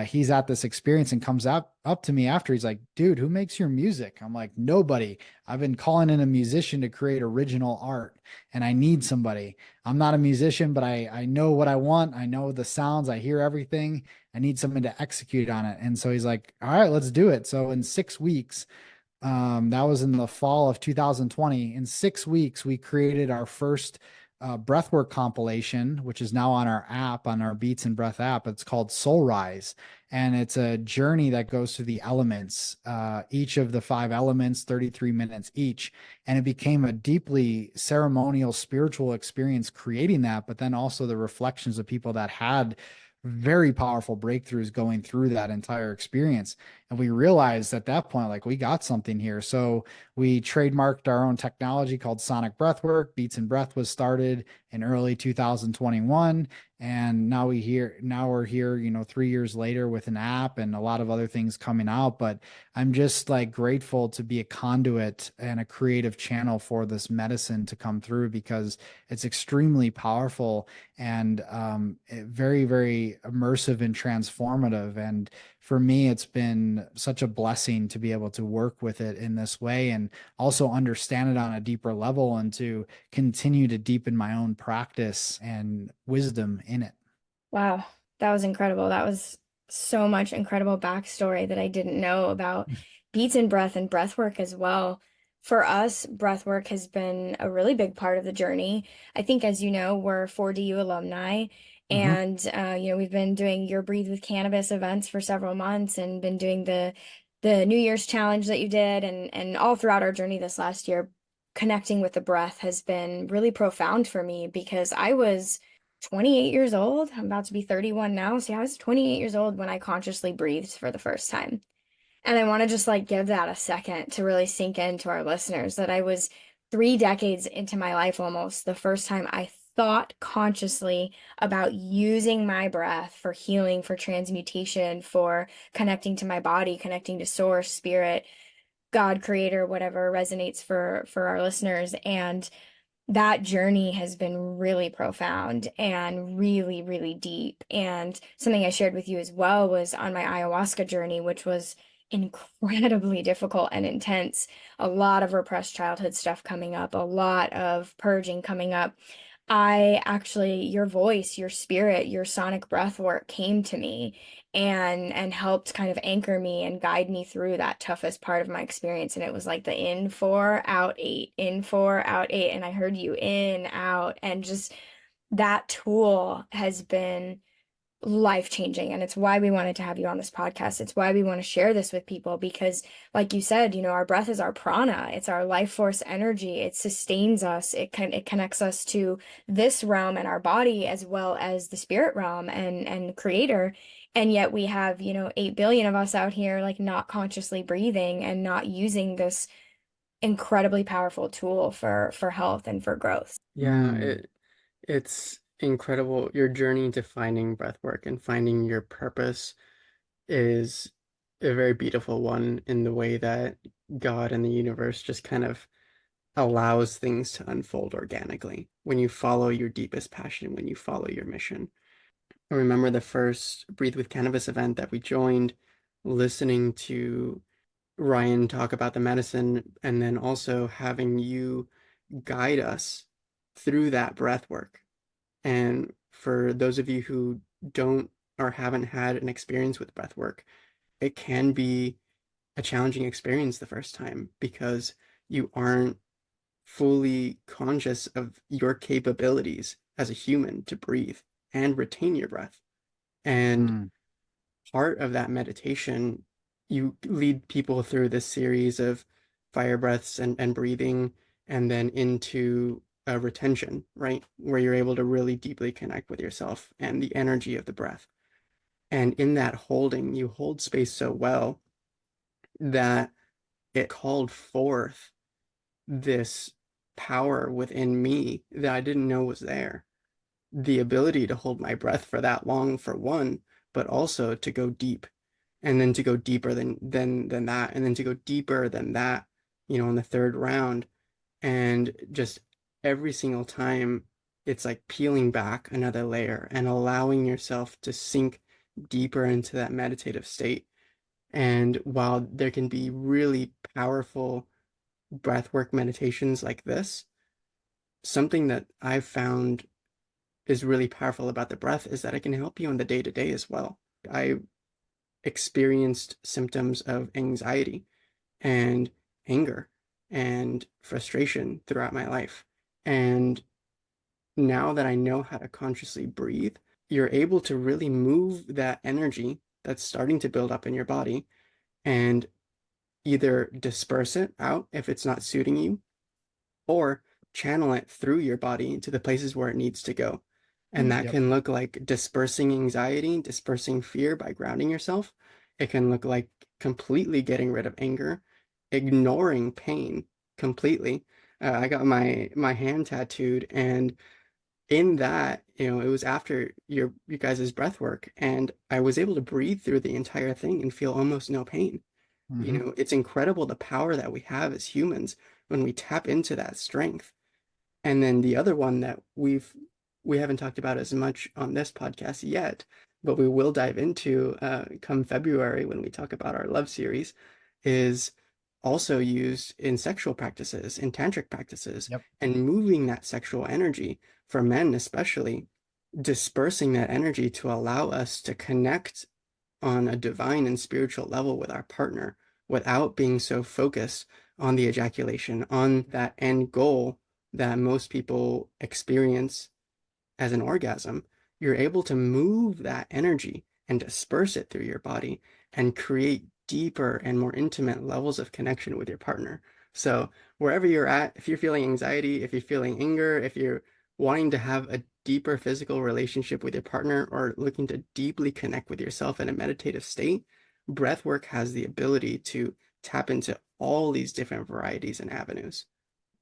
He's at this experience and comes up to me after. He's like, dude, who makes your music? I'm like, nobody. I've been calling in a musician to create original art, and I need somebody. I'm not a musician, but I know what I want. I know the sounds. I hear everything. I need someone to execute on it. And so he's like, all right, let's do it. So in 6 weeks, that was in the fall of 2020. In 6 weeks, we created our first breathwork compilation, which is now on our app, on our Beats and Breath app. It's called Soul Rise. And it's a journey that goes through the elements, each of the 5 elements, 33 minutes each. And it became a deeply ceremonial, spiritual experience creating that, but then also the reflections of people that had very powerful breakthroughs going through that entire experience. And we realized at that point, like, we got something here. So we trademarked our own technology called Sonic Breathwork. Beats and Breath was started. in early 2021. And now we're here, 3 years later with an app and a lot of other things coming out. But I'm just like grateful to be a conduit and a creative channel for this medicine to come through, because it's extremely powerful and very, very immersive and transformative. And for me, it's been such a blessing to be able to work with it in this way and also understand it on a deeper level and to continue to deepen my own practice and wisdom in it. Wow, that was incredible. That was so much incredible backstory that I didn't know about beats and breath and breath work as well. For us, breath work has been a really big part of the journey. I think, as you know, we're 4DU alumni, Mhm. and we've been doing your Breathe with Cannabis events for several months, and been doing the New Year's challenge that you did, and all throughout our journey this last year, connecting with the breath has been really profound for me because I was 28 years old. I'm about to be 31 now. So yeah, I was 28 years old when I consciously breathed for the first time. And I want to just like give that a second to really sink into our listeners that I was 3 decades into my life almost the first time I thought consciously about using my breath for healing, for transmutation, for connecting to my body, connecting to source, spirit, God, creator, whatever resonates for our listeners. And that journey has been really profound and really, really deep. And something I shared with you as well was on my ayahuasca journey, which was incredibly difficult and intense. A lot of repressed childhood stuff coming up, a lot of purging coming up. I actually, your voice, your spirit, your sonic breath work came to me and helped kind of anchor me and guide me through that toughest part of my experience. And it was like the in four, out eight, in four, out eight. And I heard you in, out, and just that tool has been life-changing. And it's why we wanted to have you on this podcast. It's why we want to share this with people because, like you said, our breath is our prana. It's our life force energy. It sustains us. It connects us to this realm and our body as well as the spirit realm and creator. And yet we have, 8 billion of us out here like not consciously breathing and not using this incredibly powerful tool for health and for growth. Yeah, it's incredible. Your journey to finding breath work and finding your purpose is a very beautiful one in the way that God and the universe just kind of allows things to unfold organically when you follow your deepest passion, when you follow your mission. I remember the first Breathe with Cannabis event that we joined, listening to Ryan talk about the medicine, and then also having you guide us through that breath work. And for those of you who don't or haven't had an experience with breath work, it can be a challenging experience the first time because you aren't fully conscious of your capabilities as a human to breathe and retain your breath. And Mm. part of that meditation, you lead people through this series of fire breaths and breathing, and then into a retention, right? Where you're able to really deeply connect with yourself and the energy of the breath. And in that holding, you hold space so well that it called forth this power within me that I didn't know was there. The ability to hold my breath for that long, for one, but also to go deep, and then to go deeper than that, and then to go deeper than that, in the third round. And just every single time, it's like peeling back another layer and allowing yourself to sink deeper into that meditative state. And while there can be really powerful breathwork meditations like this, something that I've found is really powerful about the breath is that it can help you in the day to day as well. I experienced symptoms of anxiety and anger and frustration throughout my life. And now that I know how to consciously breathe, you're able to really move that energy that's starting to build up in your body and either disperse it out if it's not suiting you, or channel it through your body to the places where it needs to go. And that Yep. can look like dispersing anxiety, dispersing fear by grounding yourself. It can look like completely getting rid of anger, ignoring pain completely. I got my hand tattooed, and in that, it was after you guys' breath work, and I was able to breathe through the entire thing and feel almost no pain. Hmm. It's incredible the power that we have as humans when we tap into that strength. And then the other one that we haven't talked about as much on this podcast yet, but we will dive into come February when we talk about our love series, is also used in sexual practices, in tantric practices, Yep. and moving that sexual energy for men especially, dispersing that energy to allow us to connect on a divine and spiritual level with our partner without being so focused on the ejaculation, on that end goal that most people experience as an orgasm. You're able to move that energy and disperse it through your body and create deeper and more intimate levels of connection with your partner. So, wherever you're at, if you're feeling anxiety, if you're feeling anger, if you're wanting to have a deeper physical relationship with your partner or looking to deeply connect with yourself in a meditative state, breath work has the ability to tap into all these different varieties and avenues.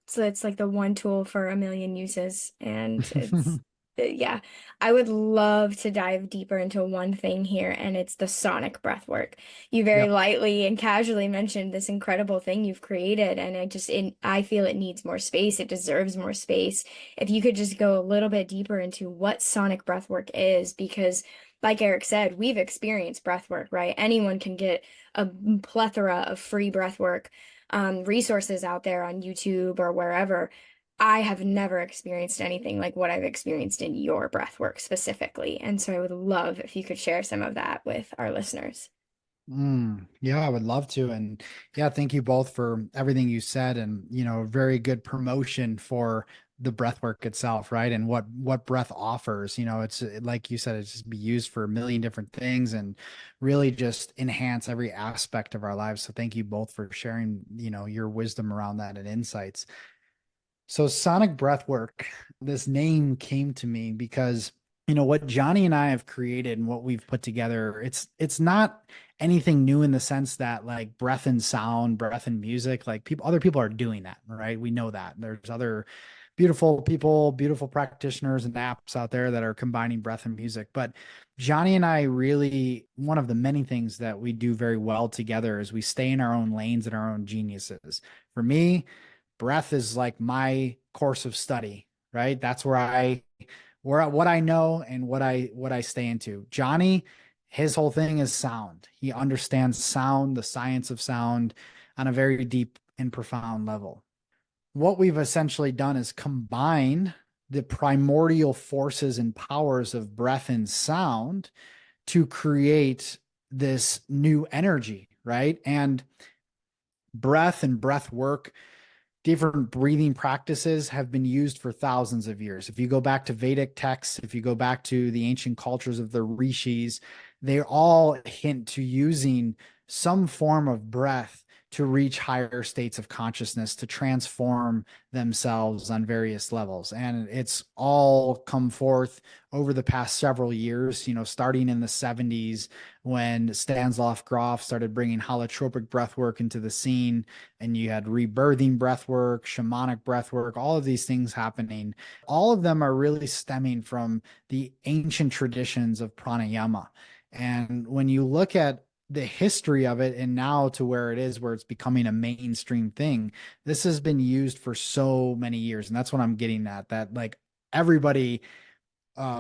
So it's like the one tool for a million uses. And it's, yeah, I would love to dive deeper into one thing here, and it's the sonic breath work. You very Yep. lightly and casually mentioned this incredible thing you've created, and I feel it needs more space. It deserves more space. If you could just go a little bit deeper into what sonic breath work is, because like Eric said, we've experienced breath work, right? Anyone can get a plethora of free breath work resources out there on YouTube or wherever. I have never experienced anything like what I've experienced in your breath work specifically. And so I would love if you could share some of that with our listeners. Yeah, I would love to. And yeah, thank you both for everything you said, and very good promotion for the breath work itself, right? And what breath offers. It's like you said, it's just be used for a million different things and really just enhance every aspect of our lives. So thank you both for sharing, your wisdom around that and insights. So sonic breath work, this name came to me because what Johnny and I have created and what we've put together, it's not anything new in the sense that like breath and sound, breath and music, like other people are doing that, right? We know that. There's other beautiful people, beautiful practitioners and apps out there that are combining breath and music. But Johnny and I really, one of the many things that we do very well together is we stay in our own lanes and our own geniuses. For me, breath is like my course of study, right? That's where what I know and what I stay into. Johnny, his whole thing is sound. He understands sound, the science of sound on a very deep and profound level. What we've essentially done is combine the primordial forces and powers of breath and sound to create this new energy, right? And breath and breath work, different breathing practices have been used for thousands of years. If you go back to Vedic texts, if you go back to the ancient cultures of the rishis, they all hint to using some form of breath to reach higher states of consciousness, to transform themselves on various levels. And it's all come forth over the past several years, starting in the 70s when Stanislav Grof started bringing holotropic breath work into the scene, and you had rebirthing breath work, shamanic breath work, all of these things happening. All of them are really stemming from the ancient traditions of pranayama. And when you look at the history of it and now to where it is, where it's becoming a mainstream thing, this has been used for so many years. And that's what I'm getting at, that like everybody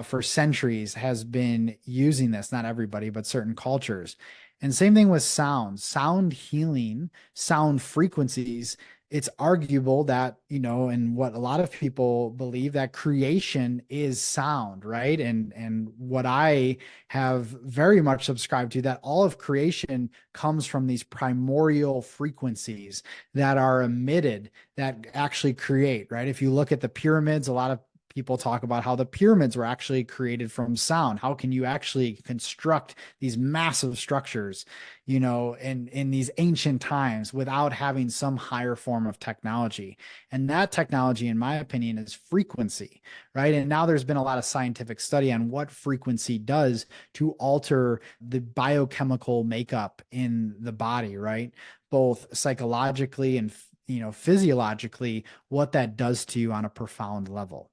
for centuries has been using this, not everybody, but certain cultures. And same thing with sound healing, sound frequencies. It's arguable that, and what a lot of people believe, that creation is sound, right? And what I have very much subscribed to, that all of creation comes from these primordial frequencies that are emitted that actually create, right? If you look at the pyramids, a lot of people talk about how the pyramids were actually created from sound. How can you actually construct these massive structures, in these ancient times without having some higher form of technology? And that technology, in my opinion, is frequency, right? And now there's been a lot of scientific study on what frequency does to alter the biochemical makeup in the body, right? Both psychologically and physiologically, what that does to you on a profound level.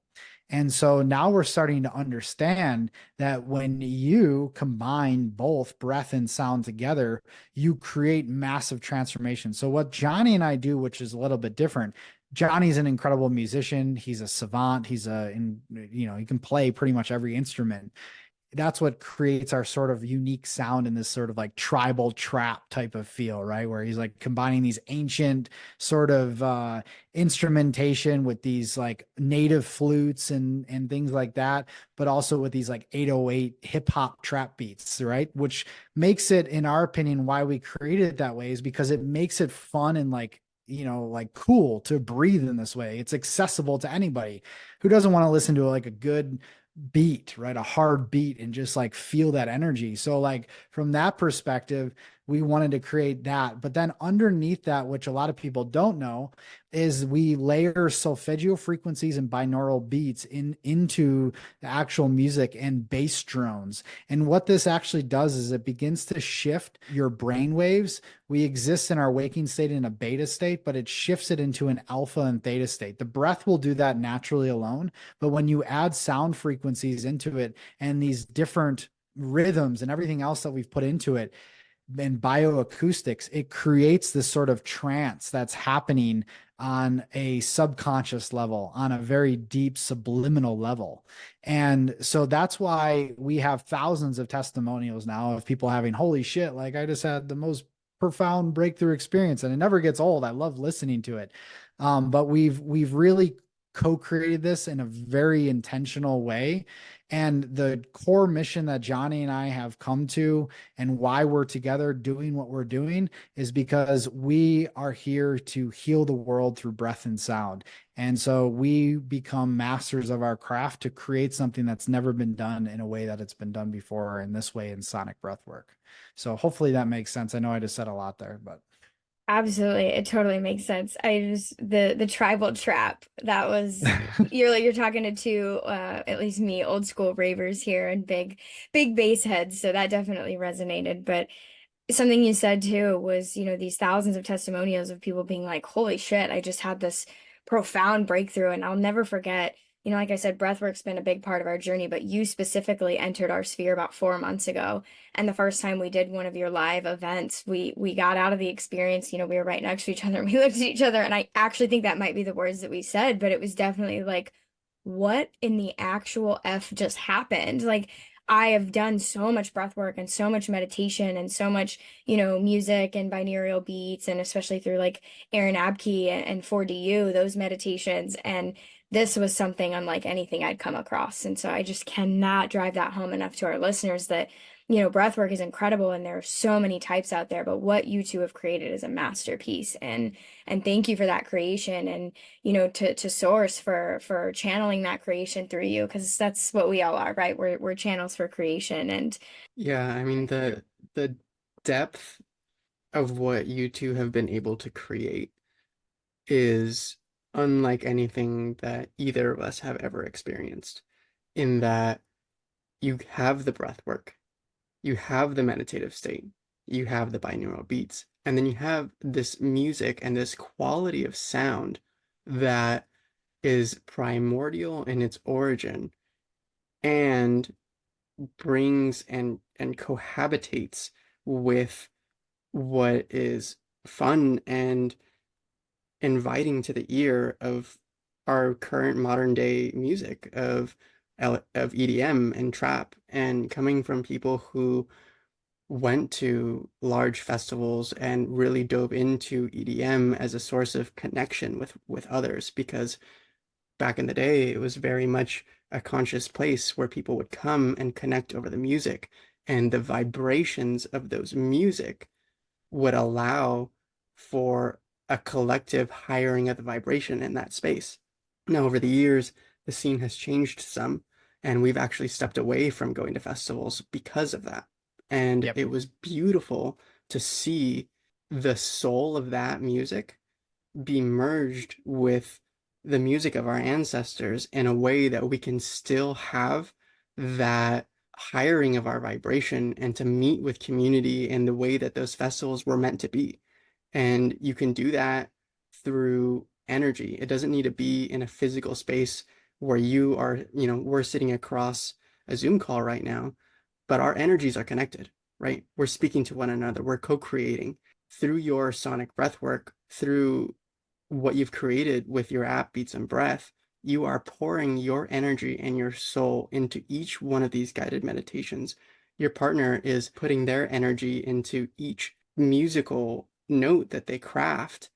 And so now we're starting to understand that when you combine both breath and sound together, you create massive transformation. So what Johnny and I do, which is a little bit different, Johnny's an incredible musician. He's a savant. He can play pretty much every instrument. That's what creates our sort of unique sound in this sort of like tribal trap type of feel, right? Where he's like combining these ancient sort of instrumentation with these like native flutes and things like that, but also with these like 808 hip hop trap beats, right? Which makes it, in our opinion, why we created it that way is because it makes it fun and like, like cool to breathe in this way. It's accessible to anybody who doesn't want to listen to like a good beat, right? A hard beat and just like feel that energy. So like from that perspective, we wanted to create that. But then underneath that, which a lot of people don't know, is we layer solfeggio frequencies and binaural beats into the actual music and bass drones. And what this actually does is it begins to shift your brain waves. We exist in our waking state in a beta state, but it shifts it into an alpha and theta state. The breath will do that naturally alone, but when you add sound frequencies into it and these different rhythms and everything else that we've put into it, and bioacoustics, it creates this sort of trance that's happening on a subconscious level, on a very deep subliminal level. And so that's why we have thousands of testimonials now of people having, holy shit, like I just had the most profound breakthrough experience, and it never gets old. I love listening to it. But we've really co-created this in a very intentional way. And the core mission that Johnny and I have come to and why we're together doing what we're doing is because we are here to heal the world through breath and sound. And so we become masters of our craft to create something that's never been done in a way that it's been done before, in this way in sonic breath work. So hopefully that makes sense. I know I just said a lot there, but Absolutely, it totally makes sense. I just the tribal trap, that was you're talking to two at least me, old school ravers here and big bass heads, so that definitely resonated. But something you said too was, these thousands of testimonials of people being like, holy shit, I just had this profound breakthrough. And I'll never forget, like I said, breathwork's been a big part of our journey, but you specifically entered our sphere about 4 months ago. And the first time we did one of your live events, we got out of the experience, we were right next to each other and we looked at each other. And I actually think that might be the words that we said, but it was definitely like, what in the actual F just happened? Like, I have done so much breath work and so much meditation and so much, music and binaural beats, and especially through like Aaron Abke and 4DU, those meditations. And this was something unlike anything I'd come across. And so I just cannot drive that home enough to our listeners that, breath work is incredible and there are so many types out there, but what you two have created is a masterpiece. And thank you for that creation, and to source for channeling that creation through you, because that's what we all are, right? We're channels for creation. And Yeah, I mean the depth of what you two have been able to create is unlike anything that either of us have ever experienced, in that you have the breath work, you have the meditative state, you have the binaural beats, and then you have this music and this quality of sound that is primordial in its origin and brings and cohabitates with what is fun and inviting to the ear of our current modern day music of EDM and trap, and coming from people who went to large festivals and really dove into EDM as a source of connection with others, because back in the day it was very much a conscious place where people would come and connect over the music, and the vibrations of those music would allow for a collective hiring of the vibration in that space. Now, over the years, the scene has changed some, and we've actually stepped away from going to festivals because of that. And yep. it was beautiful to see the soul of that music be merged with the music of our ancestors in a way that we can still have that hiring of our vibration and to meet with community in the way that those festivals were meant to be. And you can do that through energy. It doesn't need to be in a physical space where you are, we're sitting across a Zoom call right now, but our energies are connected, right? We're speaking to one another, we're co-creating through your sonic breath work, through what you've created with your app, Beats and Breath. You are pouring your energy and your soul into each one of these guided meditations. Your partner is putting their energy into each musical note that they craft.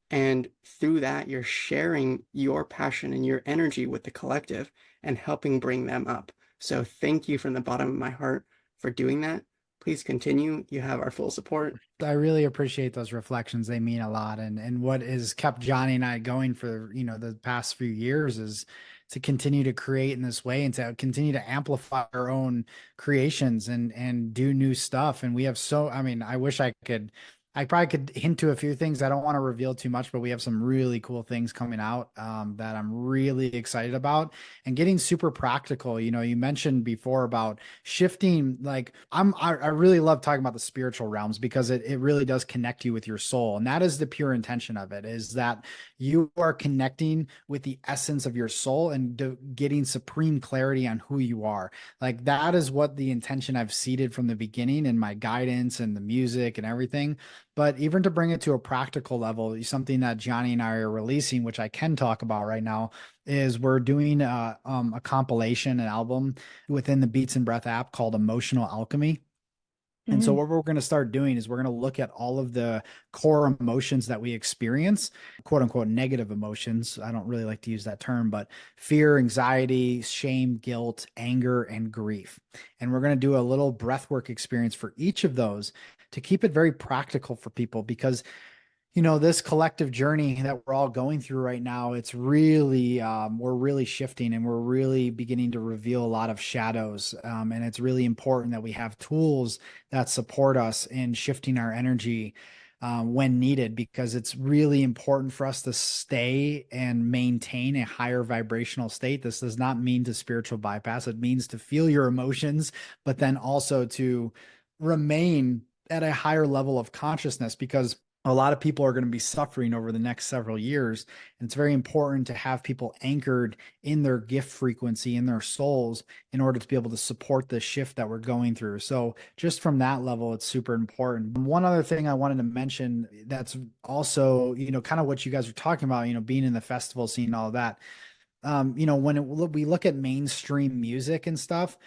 And through that, you're sharing your passion and your energy with the collective and helping bring them up. So thank you from the bottom of my heart for doing that. Please continue. You have our full support. I really appreciate those reflections. They mean a lot. And what has kept Johnny and I going for, the past few years is to continue to create in this way and to continue to amplify our own creations and do new stuff. And we have I mean, I probably could hint to a few things. I don't want to reveal too much, but we have some really cool things coming out that I'm really excited about and getting super practical. You mentioned before about shifting, like I really love talking about the spiritual realms because it really does connect you with your soul. And that is the pure intention of it, is that you are connecting with the essence of your soul and getting supreme clarity on who you are. Like that is what the intention I've seeded from the beginning in my guidance and the music and everything. But even to bring it to a practical level, something that Johnny and I are releasing, which I can talk about right now, is we're doing a compilation, an album within the Beats and Breath app called Emotional Alchemy. And so what we're going to start doing is we're going to look at all of the core emotions that we experience, quote unquote, negative emotions. I don't really like to use that term, but fear, anxiety, shame, guilt, anger, and grief. And we're going to do a little breathwork experience for each of those to keep it very practical for people, because this collective journey that we're all going through right now, it's really, we're really shifting and we're really beginning to reveal a lot of shadows. And it's really important that we have tools that support us in shifting our energy when needed, because it's really important for us to stay and maintain a higher vibrational state. This does not mean to spiritual bypass. It means to feel your emotions, but then also to remain at a higher level of consciousness, because a lot of people are going to be suffering over the next several years. And it's very important to have people anchored in their gift frequency, in their souls, in order to be able to support the shift that we're going through. So just from that level, it's super important. One other thing I wanted to mention that's also, kind of what you guys are talking about, being in the festival scene, all of that. When we look at mainstream music and stuff,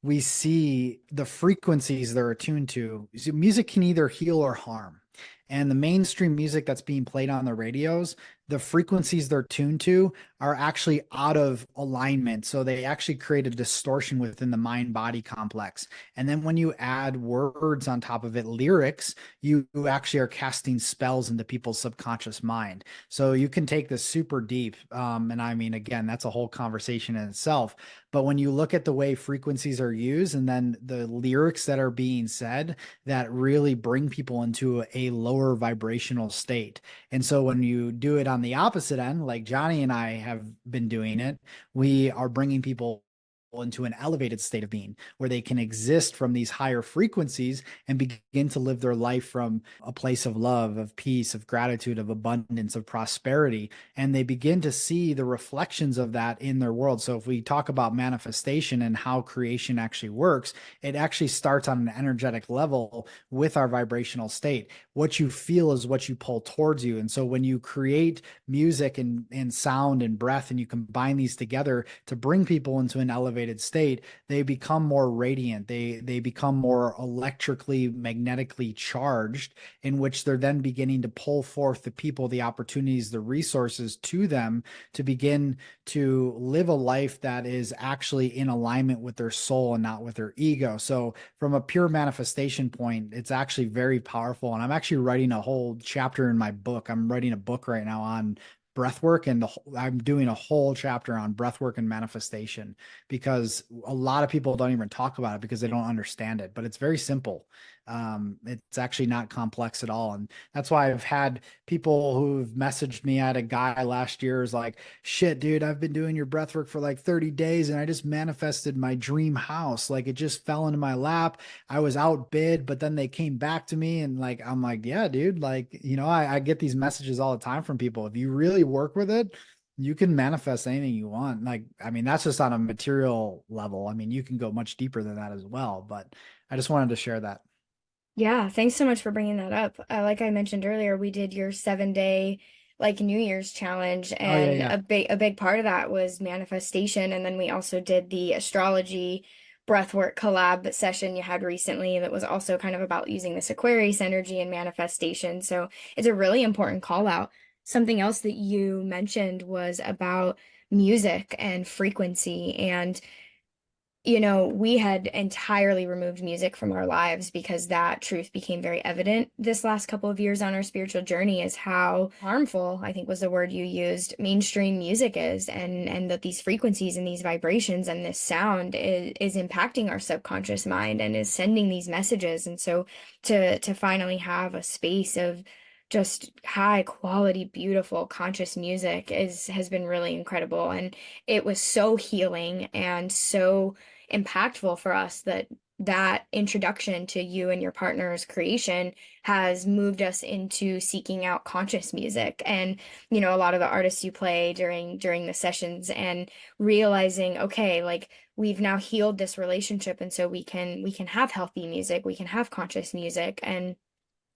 we see the frequencies they're attuned to. So music can either heal or harm. And the mainstream music that's being played on the radios, the frequencies they're tuned to are actually out of alignment. So they actually create a distortion within the mind body complex. And then when you add words on top of it, lyrics, you actually are casting spells into people's subconscious mind. So you can take this super deep. And I mean, again, that's a whole conversation in itself. But when you look at the way frequencies are used and then the lyrics that are being said, that really bring people into a lower vibrational state. And so when you do it on the opposite end, like Johnny and I have been doing it, we are bringing people into an elevated state of being where they can exist from these higher frequencies and begin to live their life from a place of love, of peace, of gratitude, of abundance, of prosperity. And they begin to see the reflections of that in their world. So if we talk about manifestation and how creation actually works, it actually starts on an energetic level with our vibrational state. What you feel is what you pull towards you. And so when you create music and sound and breath, and you combine these together to bring people into an elevated state, they become more radiant. They become more electrically, magnetically charged, in which they're then beginning to pull forth the people, the opportunities, the resources to them to begin to live a life that is actually in alignment with their soul and not with their ego. So from a pure manifestation point, it's actually very powerful. And I'm actually writing a whole chapter in my book. I'm writing a book right now on breathwork, and I'm doing a whole chapter on breathwork and manifestation, because a lot of people don't even talk about it because they don't understand it, but it's very simple. It's actually not complex at all. And that's why I've had people who've messaged me. I had a guy last year is like, shit, dude, I've been doing your breathwork for like 30 days and I just manifested my dream house. Like it just fell into my lap. I was outbid, but then they came back to me, and like, I'm like, yeah, dude, like, I get these messages all the time from people. If you really work with it, You can manifest anything you want. Like, I mean, that's just on a material level. I mean, you can go much deeper than that as well, but I just wanted to share that. Yeah, thanks so much for bringing that up. Like I mentioned earlier, we did your 7 day like New Year's challenge, Oh yeah, and yeah. a big part of that was manifestation. And then we also did the astrology breathwork collab session you had recently that was also kind of about using this Aquarius energy and manifestation. So it's a really important call out. Something else that you mentioned was about music and frequency. And we had entirely removed music from our lives because that truth became very evident this last couple of years on our spiritual journey, is how harmful, I think was the word you used, mainstream music is, and that these frequencies and these vibrations and this sound is impacting our subconscious mind and is sending these messages. And so to finally have a space of just high quality, beautiful, conscious music has been really incredible. And it was so healing and so impactful for us that introduction to you and your partner's creation has moved us into seeking out conscious music. And a lot of the artists you play during the sessions, and realizing, okay, like we've now healed this relationship, and so we can have healthy music, we can have conscious music. And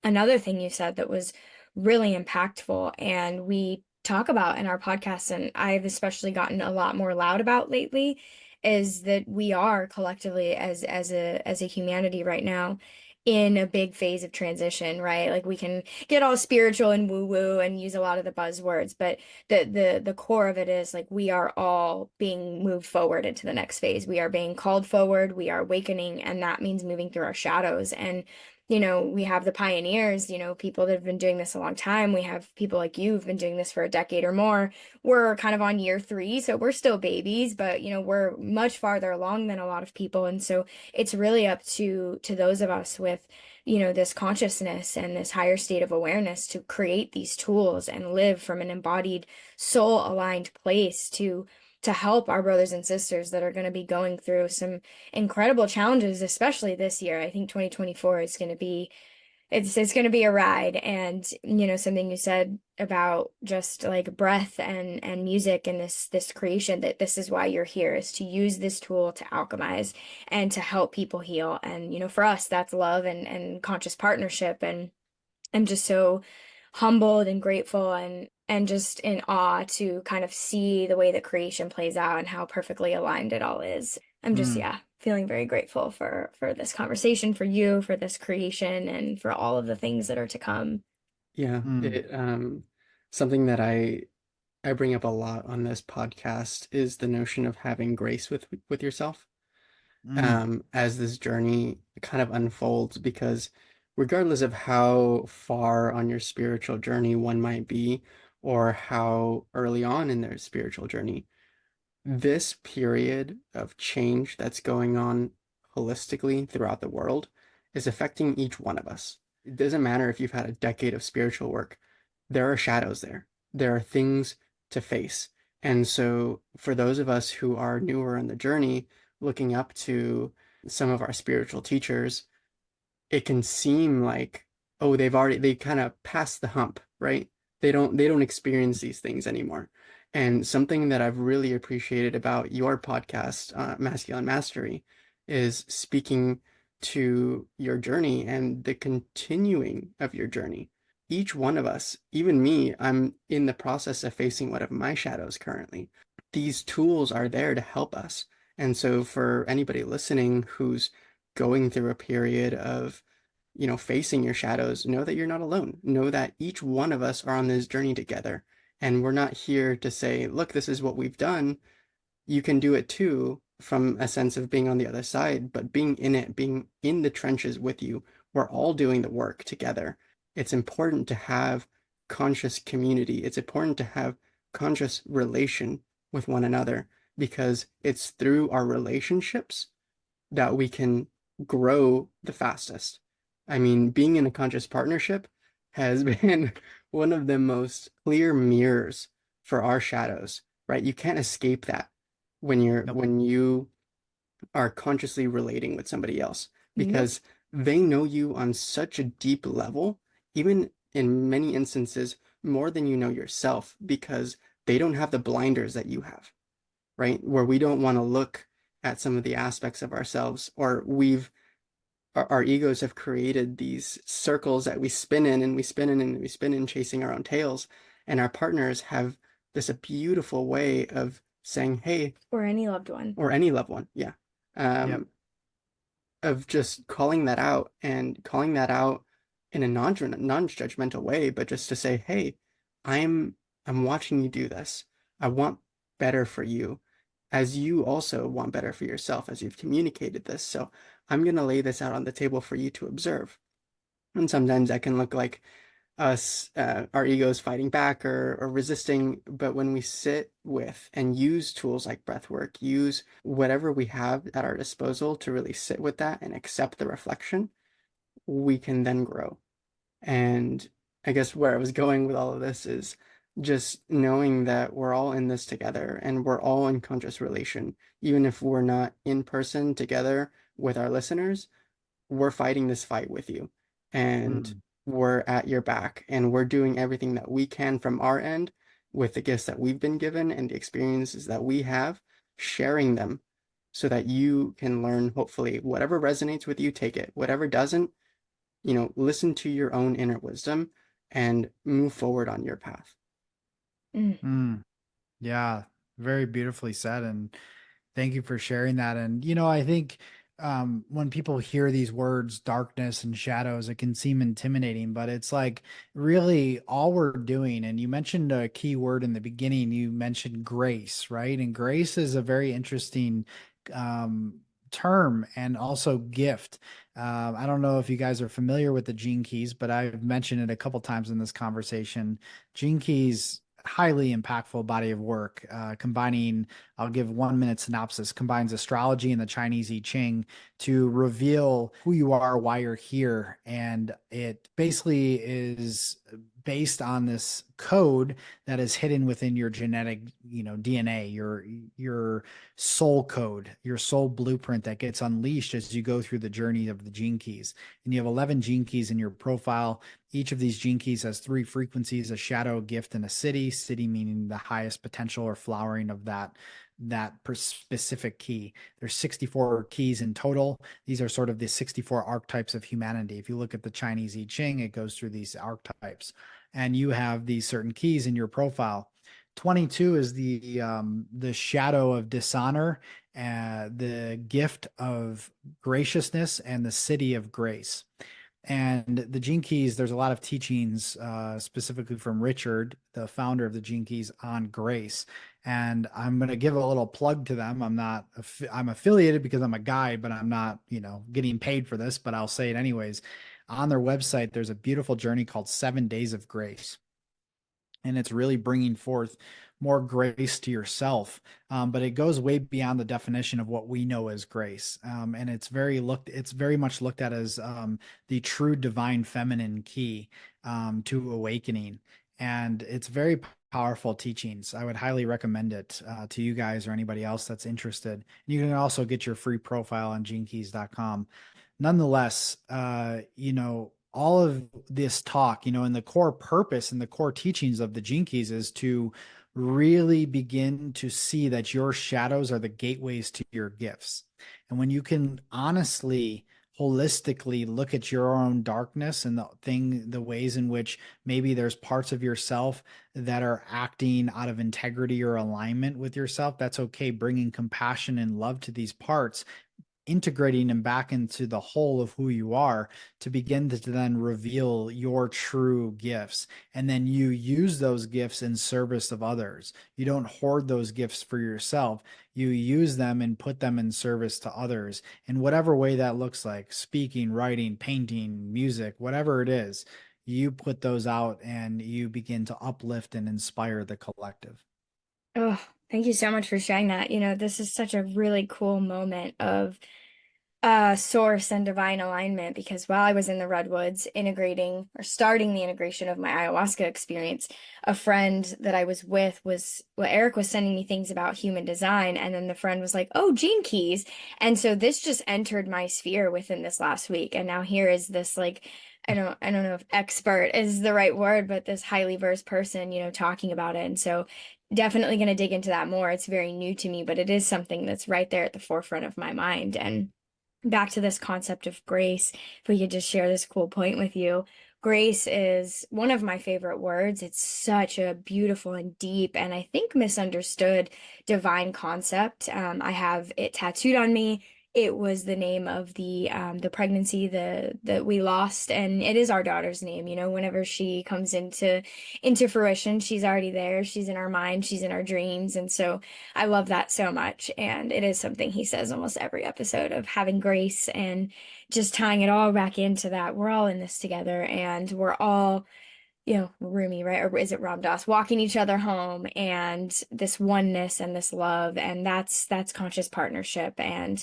another thing you said that was really impactful, and we talk about in our podcast, and I've especially gotten a lot more loud about lately, is that we are collectively as a humanity right now in a big phase of transition, right? Like we can get all spiritual and woo woo and use a lot of the buzzwords, but the core of it is like we are all being moved forward into the next phase. We are being called forward, we are awakening, and that means moving through our shadows. And we have the pioneers, people that have been doing this a long time. We have people like you who've been doing this for a decade or more. We're kind of on year 3, so we're still babies, but we're much farther along than a lot of people. And so it's really up to those of us with, this consciousness and this higher state of awareness to create these tools and live from an embodied, soul aligned place to help our brothers and sisters that are going to be going through some incredible challenges, especially this year. I think 2024 is going to be it's going to be a ride. And something you said about just like breath and music and this creation, that this is why you're here, is to use this tool to alchemize and to help people heal. And for us, that's love and conscious partnership. And I'm just so humbled and grateful and just in awe to kind of see the way that creation plays out and how perfectly aligned it all is. I'm just, Mm, yeah, feeling very grateful for this conversation, for you, for this creation, and for all of the things that are to come. Yeah, mm, it something that I bring up a lot on this podcast is the notion of having grace with yourself mm, as this journey kind of unfolds, because regardless of how far on your spiritual journey one might be, or how early on in their spiritual journey, this period of change that's going on holistically throughout the world is affecting each one of us. It doesn't matter if you've had a decade of spiritual work, there are shadows there. There are things to face. And so, for those of us who are newer in the journey, looking up to some of our spiritual teachers, it can seem like, oh, they kind of passed the hump, right? They don't experience these things anymore. And something that I've really appreciated about your podcast, Masculine Mastery, is speaking to your journey and the continuing of your journey. Each one of us, even me, I'm in the process of facing one of my shadows currently. These tools are there to help us. And so for anybody listening who's going through a period of, facing your shadows, know that you're not alone. Know that each one of us are on this journey together. And we're not here to say, look, this is what we've done. You can do it too, from a sense of being on the other side, but being in it, being in the trenches with you. We're all doing the work together. It's important to have conscious community. It's important to have conscious relation with one another, because it's through our relationships that we can grow the fastest. I mean, being in a conscious partnership has been one of the most clear mirrors for our shadows, right? You can't escape that yep. when you are consciously relating with somebody else, Nope. because they know you on such a deep level, even in many instances more than you know yourself, because they don't have the blinders that you have, right? Where we don't want to look at some of the aspects of ourselves, or our egos have created these circles that we spin in and we spin in and we spin in, chasing our own tails. And our partners have this a beautiful way of saying, hey, Or any loved one. or any loved one, yeah, Yep. of just calling that out, and calling that out in a non-judgmental way, but just to say, hey, I'm I'm watching you do this. I want better for you, as you also want better for yourself, as you've communicated this. So I'm going to lay this out on the table for you to observe. And sometimes that can look like us, our egos fighting back or resisting. But when we sit with and use tools like breath work, use whatever we have at our disposal to really sit with that and accept the reflection, we can then grow. And I guess where I was going with all of this is just knowing that we're all in this together and we're all in conscious relation. Even if we're not in person together with our listeners, we're fighting this fight with you. And Mm. we're at your back, and we're doing everything that we can from our end with the gifts that we've been given and the experiences that we have, sharing them so that you can learn, hopefully, whatever resonates with you, take it. Whatever doesn't, listen to your own inner wisdom and move forward on your path. Mm. Mm. Yeah, very beautifully said. And thank you for sharing that. And, I think when people hear these words, darkness and shadows, it can seem intimidating, but it's like really all we're doing. And you mentioned a key word in the beginning, you mentioned grace, right? And grace is a very interesting um, term and also gift. I don't know if you guys are familiar with the Gene Keys, but I've mentioned it a couple times in this conversation. Gene Keys, highly impactful body of work, combining, I'll give 1 minute synopsis, combines astrology and the Chinese I Ching to reveal who you are, why you're here. And it basically is based on this code that is hidden within your genetic, DNA, your soul code, your soul blueprint that gets unleashed as you go through the journey of the gene keys. And you have 11 gene keys in your profile. Each of these gene keys has 3 frequencies: a shadow, a gift, and a city meaning the highest potential or flowering of that specific key. There's 64 keys in total. These are sort of the 64 archetypes of humanity. If you look at the Chinese I Ching, it goes through these archetypes, and you have these certain keys in your profile. 22 is the shadow of dishonor, the gift of graciousness, and the city of grace. And the Gene Keys, there's a lot of teachings, specifically from Richard, the founder of the Gene Keys, on grace. And I'm going to give a little plug to them. I'm affiliated because I'm a guide, but I'm not, getting paid for this, but I'll say it anyways. On their website, there's a beautiful journey called 7 Days of Grace. And it's really bringing forth more grace to yourself. But it goes way beyond the definition of what we know as grace. And it's very much looked at as the true divine feminine key to awakening. And it's very powerful teachings. I would highly recommend it to you guys or anybody else that's interested. You can also get your free profile on genekeys.com. Nonetheless, all of this talk, and the core purpose and the core teachings of the Gene Keys is to really begin to see that your shadows are the gateways to your gifts. And when you can honestly, holistically look at your own darkness and the ways in which maybe there's parts of yourself that are acting out of integrity or alignment with yourself, that's okay. Bringing compassion and love to these parts, integrating them back into the whole of who you are, to begin to then reveal your true gifts. And then you use those gifts in service of others. You don't hoard those gifts for yourself. You use them and put them in service to others in whatever way that looks like: speaking, writing, painting, music, whatever it is. You put those out and you begin to uplift and inspire the collective. Oh, thank you so much for sharing that. This is such a really cool moment of source and divine alignment, because while I was in the redwoods integrating or starting the integration of my ayahuasca experience, a friend that I was with Eric was sending me things about human design, and then the friend was like, "Oh, Gene Keys." And so this just entered my sphere within this last week. And now here is this, like, I don't know if expert is the right word, but this highly versed person, talking about it. And so definitely going to dig into that more. It's very new to me, but it is something that's right there at the forefront of my mind. And back to this concept of grace, if we could just share this cool point with you. Grace is one of my favorite words. It's such a beautiful and deep and I think misunderstood divine concept. I have it tattooed on me. It was the name of the pregnancy that we lost, and it is our daughter's name. You know, whenever she comes into fruition, she's already there. She's in our mind. She's in our dreams, and so I love that so much. And it is something he says almost every episode of having grace and just tying it all back into that we're all in this together and we're all, Rumi, right? Or is it Ram Dass? Walking each other home and this oneness and this love. And that's conscious partnership. And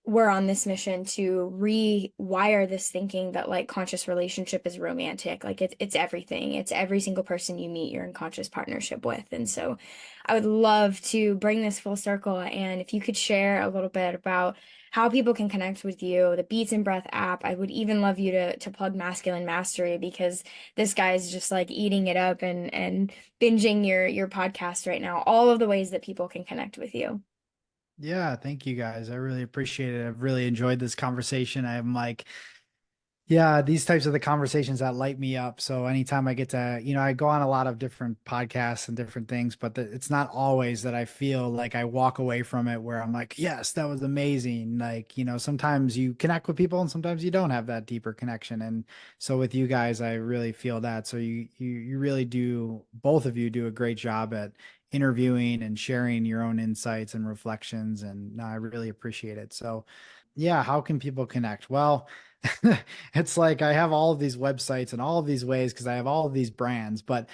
we're on this mission to rewire this thinking that like conscious relationship is romantic. Like it's everything. It's every single person you meet, you're in conscious partnership with. And so I would love to bring this full circle. And if you could share a little bit about how people can connect with you, the Beats and Breath app. I would even love you to plug Masculine Mastery because this guy is just like eating it up and binging your podcast right now. All of the ways that people can connect with you. Yeah, thank you guys. I really appreciate it. I've really enjoyed this conversation. I'm like, yeah, these types of the conversations that light me up. So anytime I get to, I go on a lot of different podcasts and different things, but it's not always that I feel like I walk away from it where I'm like, yes, that was amazing. Like, sometimes you connect with people and sometimes you don't have that deeper connection. And so with you guys, I really feel that. So you really do, both of you do a great job at interviewing and sharing your own insights and reflections. And no, I really appreciate it. So yeah, how can people connect? Well, it's like I have all of these websites and all of these ways because I have all of these brands. But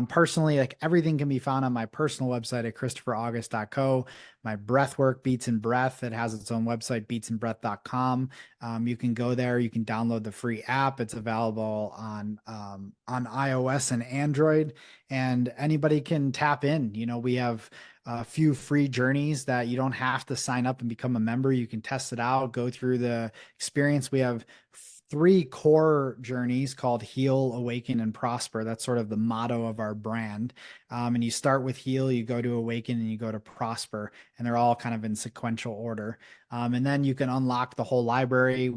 personally, like everything can be found on my personal website at christopheraugust.co. My breathwork, Beats and Breath, it has its own website, beatsandbreath.com. You can go there. You can download the free app. It's available on iOS and Android, and anybody can tap in. We have a few free journeys that you don't have to sign up and become a member. You can test it out, go through the experience. We have 3 core journeys called Heal, Awaken, and Prosper. That's sort of the motto of our brand. And you start with Heal, you go to Awaken, and you go to Prosper, and they're all kind of in sequential order. And then you can unlock the whole library.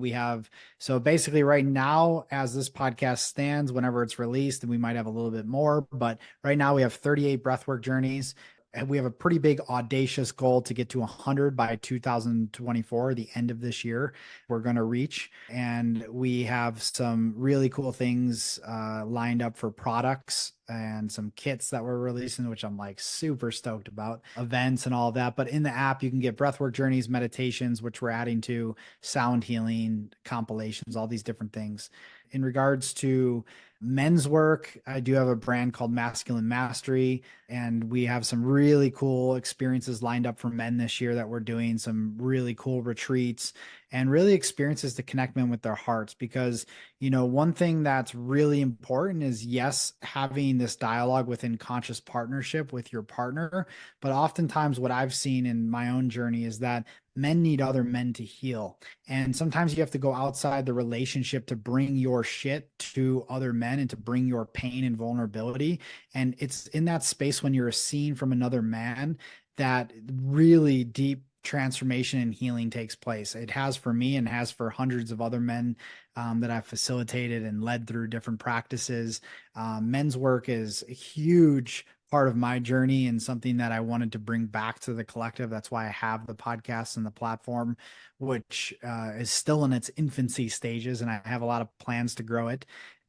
So basically right now, as this podcast stands, whenever it's released, and we might have a little bit more, but right now we have 38 breathwork journeys. And we have a pretty big audacious goal to get to 100 by 2024, the end of this year. We're going to reach, and we have some really cool things lined up for products and some kits that we're releasing, which I'm like super stoked about, events and all of that. But in the app, you can get breathwork journeys, meditations, which we're adding to, sound healing compilations, all these different things. In regards to men's work, I do have a brand called Masculine Mastery, and we have some really cool experiences lined up for men this year that we're doing some really cool retreats and really experiences to connect men with their hearts. Because, one thing that's really important is, yes, having this dialogue within conscious partnership with your partner. But oftentimes what I've seen in my own journey is that men need other men to heal. And sometimes you have to go outside the relationship to bring your shit to other men and to bring your pain and vulnerability. And it's in that space when you're seen from another man that really deep transformation and healing takes place. It has for me and has for hundreds of other men that I've facilitated and led through different practices. Men's work is a huge part of my journey and something that I wanted to bring back to the collective. That's why I have the podcast and the platform, which is still in its infancy stages, and I have a lot of plans to grow it.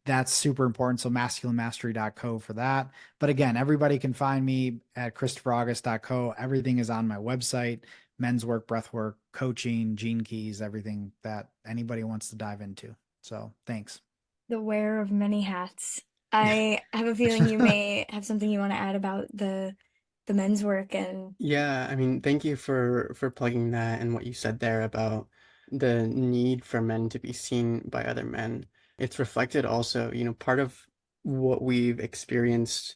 That's super important. So masculinemastery.co for that. But again, everybody can find me at christopheraugust.co. Everything is on my website: men's work, breath work, coaching, gene keys, everything that anybody wants to dive into. So thanks. The wearer of many hats. I have a feeling you may have something you want to add about the men's work and Yeah, I mean, thank you for plugging that and what you said there about the need for men to be seen by other men. It's reflected also, part of what we've experienced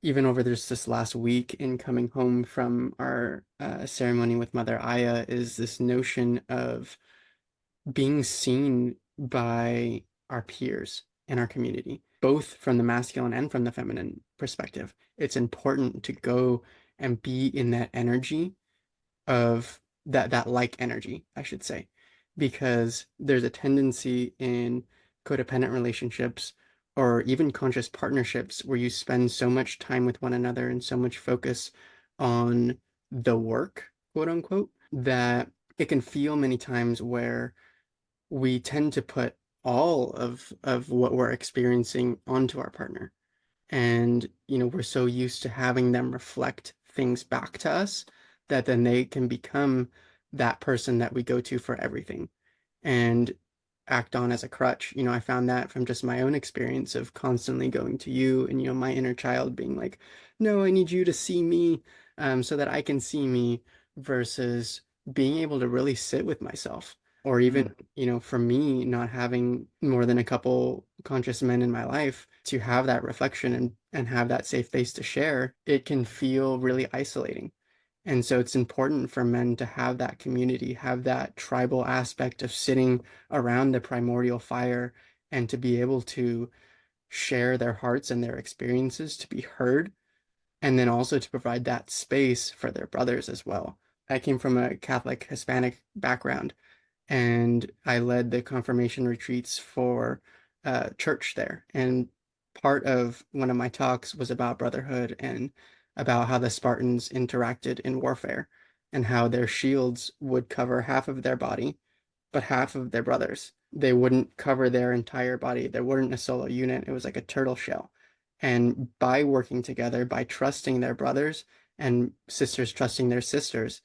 even over this last week in coming home from our ceremony with Mother Aya is this notion of being seen by our peers in our community. both from the masculine and from the feminine perspective. It's important to go and be in that energy of that like energy, I should say, because there's a tendency in codependent relationships or even conscious partnerships where you spend so much time with one another and so much focus on the work, quote unquote, that it can feel many times where we tend to put all of what we're experiencing onto our partner. And, we're so used to having them reflect things back to us that then they can become that person that we go to for everything and act on as a crutch. I found that from just my own experience of constantly going to you and, my inner child being like, no, I need you to see me, so that I can see me, versus being able to really sit with myself. Or even, for me, not having more than a couple conscious men in my life to have that reflection and have that safe space to share, it can feel really isolating. And so it's important for men to have that community, have that tribal aspect of sitting around the primordial fire and to be able to share their hearts and their experiences, to be heard, and then also to provide that space for their brothers as well. I came from a Catholic Hispanic background, and I led the confirmation retreats for church there. And part of one of my talks was about brotherhood and about how the Spartans interacted in warfare and how their shields would cover half of their body, but half of their brothers. They wouldn't cover their entire body. There weren't a solo unit. It was like a turtle shell. And by working together, by trusting their brothers and sisters trusting their sisters,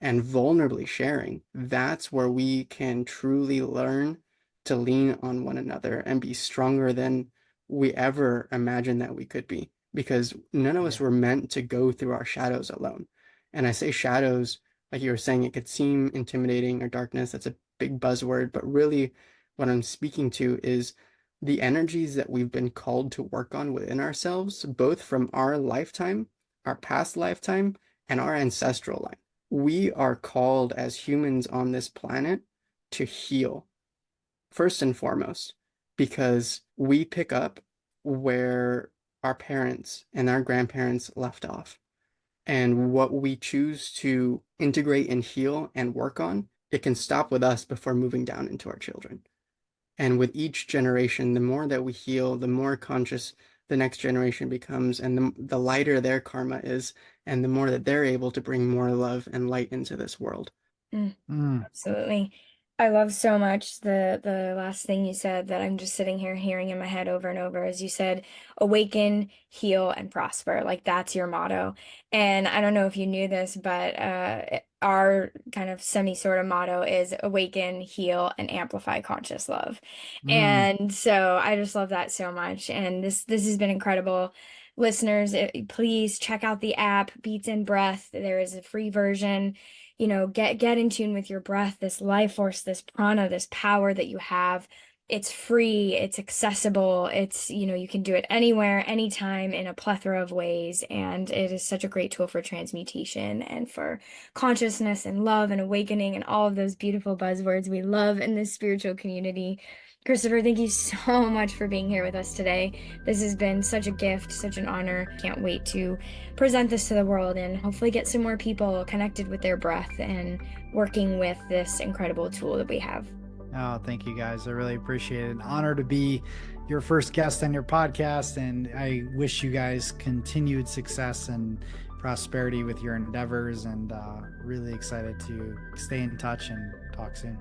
and vulnerably sharing, that's where we can truly learn to lean on one another and be stronger than we ever imagined that we could be. Because none of us were meant to go through our shadows alone. And I say shadows, like you were saying, it could seem intimidating or darkness. That's a big buzzword. But really, what I'm speaking to is the energies that we've been called to work on within ourselves, both from our lifetime, our past lifetime, and our ancestral line. We are called as humans on this planet to heal, first and foremost, because we pick up where our parents and our grandparents left off. And what we choose to integrate and heal and work on, it can stop with us before moving down into our children. And with each generation, the more that we heal, the more conscious the next generation becomes, and the lighter their karma is, and the more that they're able to bring more love and light into this world. Absolutely. I love so much the last thing you said that I'm just sitting here hearing in my head over and over. As you said, awaken, heal, and prosper. Like that's your motto. And I don't know if you knew this, but our kind of sort of motto is awaken, heal, and amplify conscious love. And so I just love that so much. And this has been incredible. Listeners, please check out the app Beats in Breath. There is a free version. Get in tune with your breath, this life force, this prana, this power that you have. It's free, it's accessible, it's, you can do it anywhere, anytime, in a plethora of ways. And it is such a great tool for transmutation and for consciousness and love and awakening and all of those beautiful buzzwords we love in this spiritual community. Christopher, thank you so much for being here with us today. This has been such a gift, such an honor. Can't wait to present this to the world and hopefully get some more people connected with their breath and working with this incredible tool that we have. Oh, thank you guys. I really appreciate it. An honor to be your first guest on your podcast. And I wish you guys continued success and prosperity with your endeavors, and really excited to stay in touch and talk soon.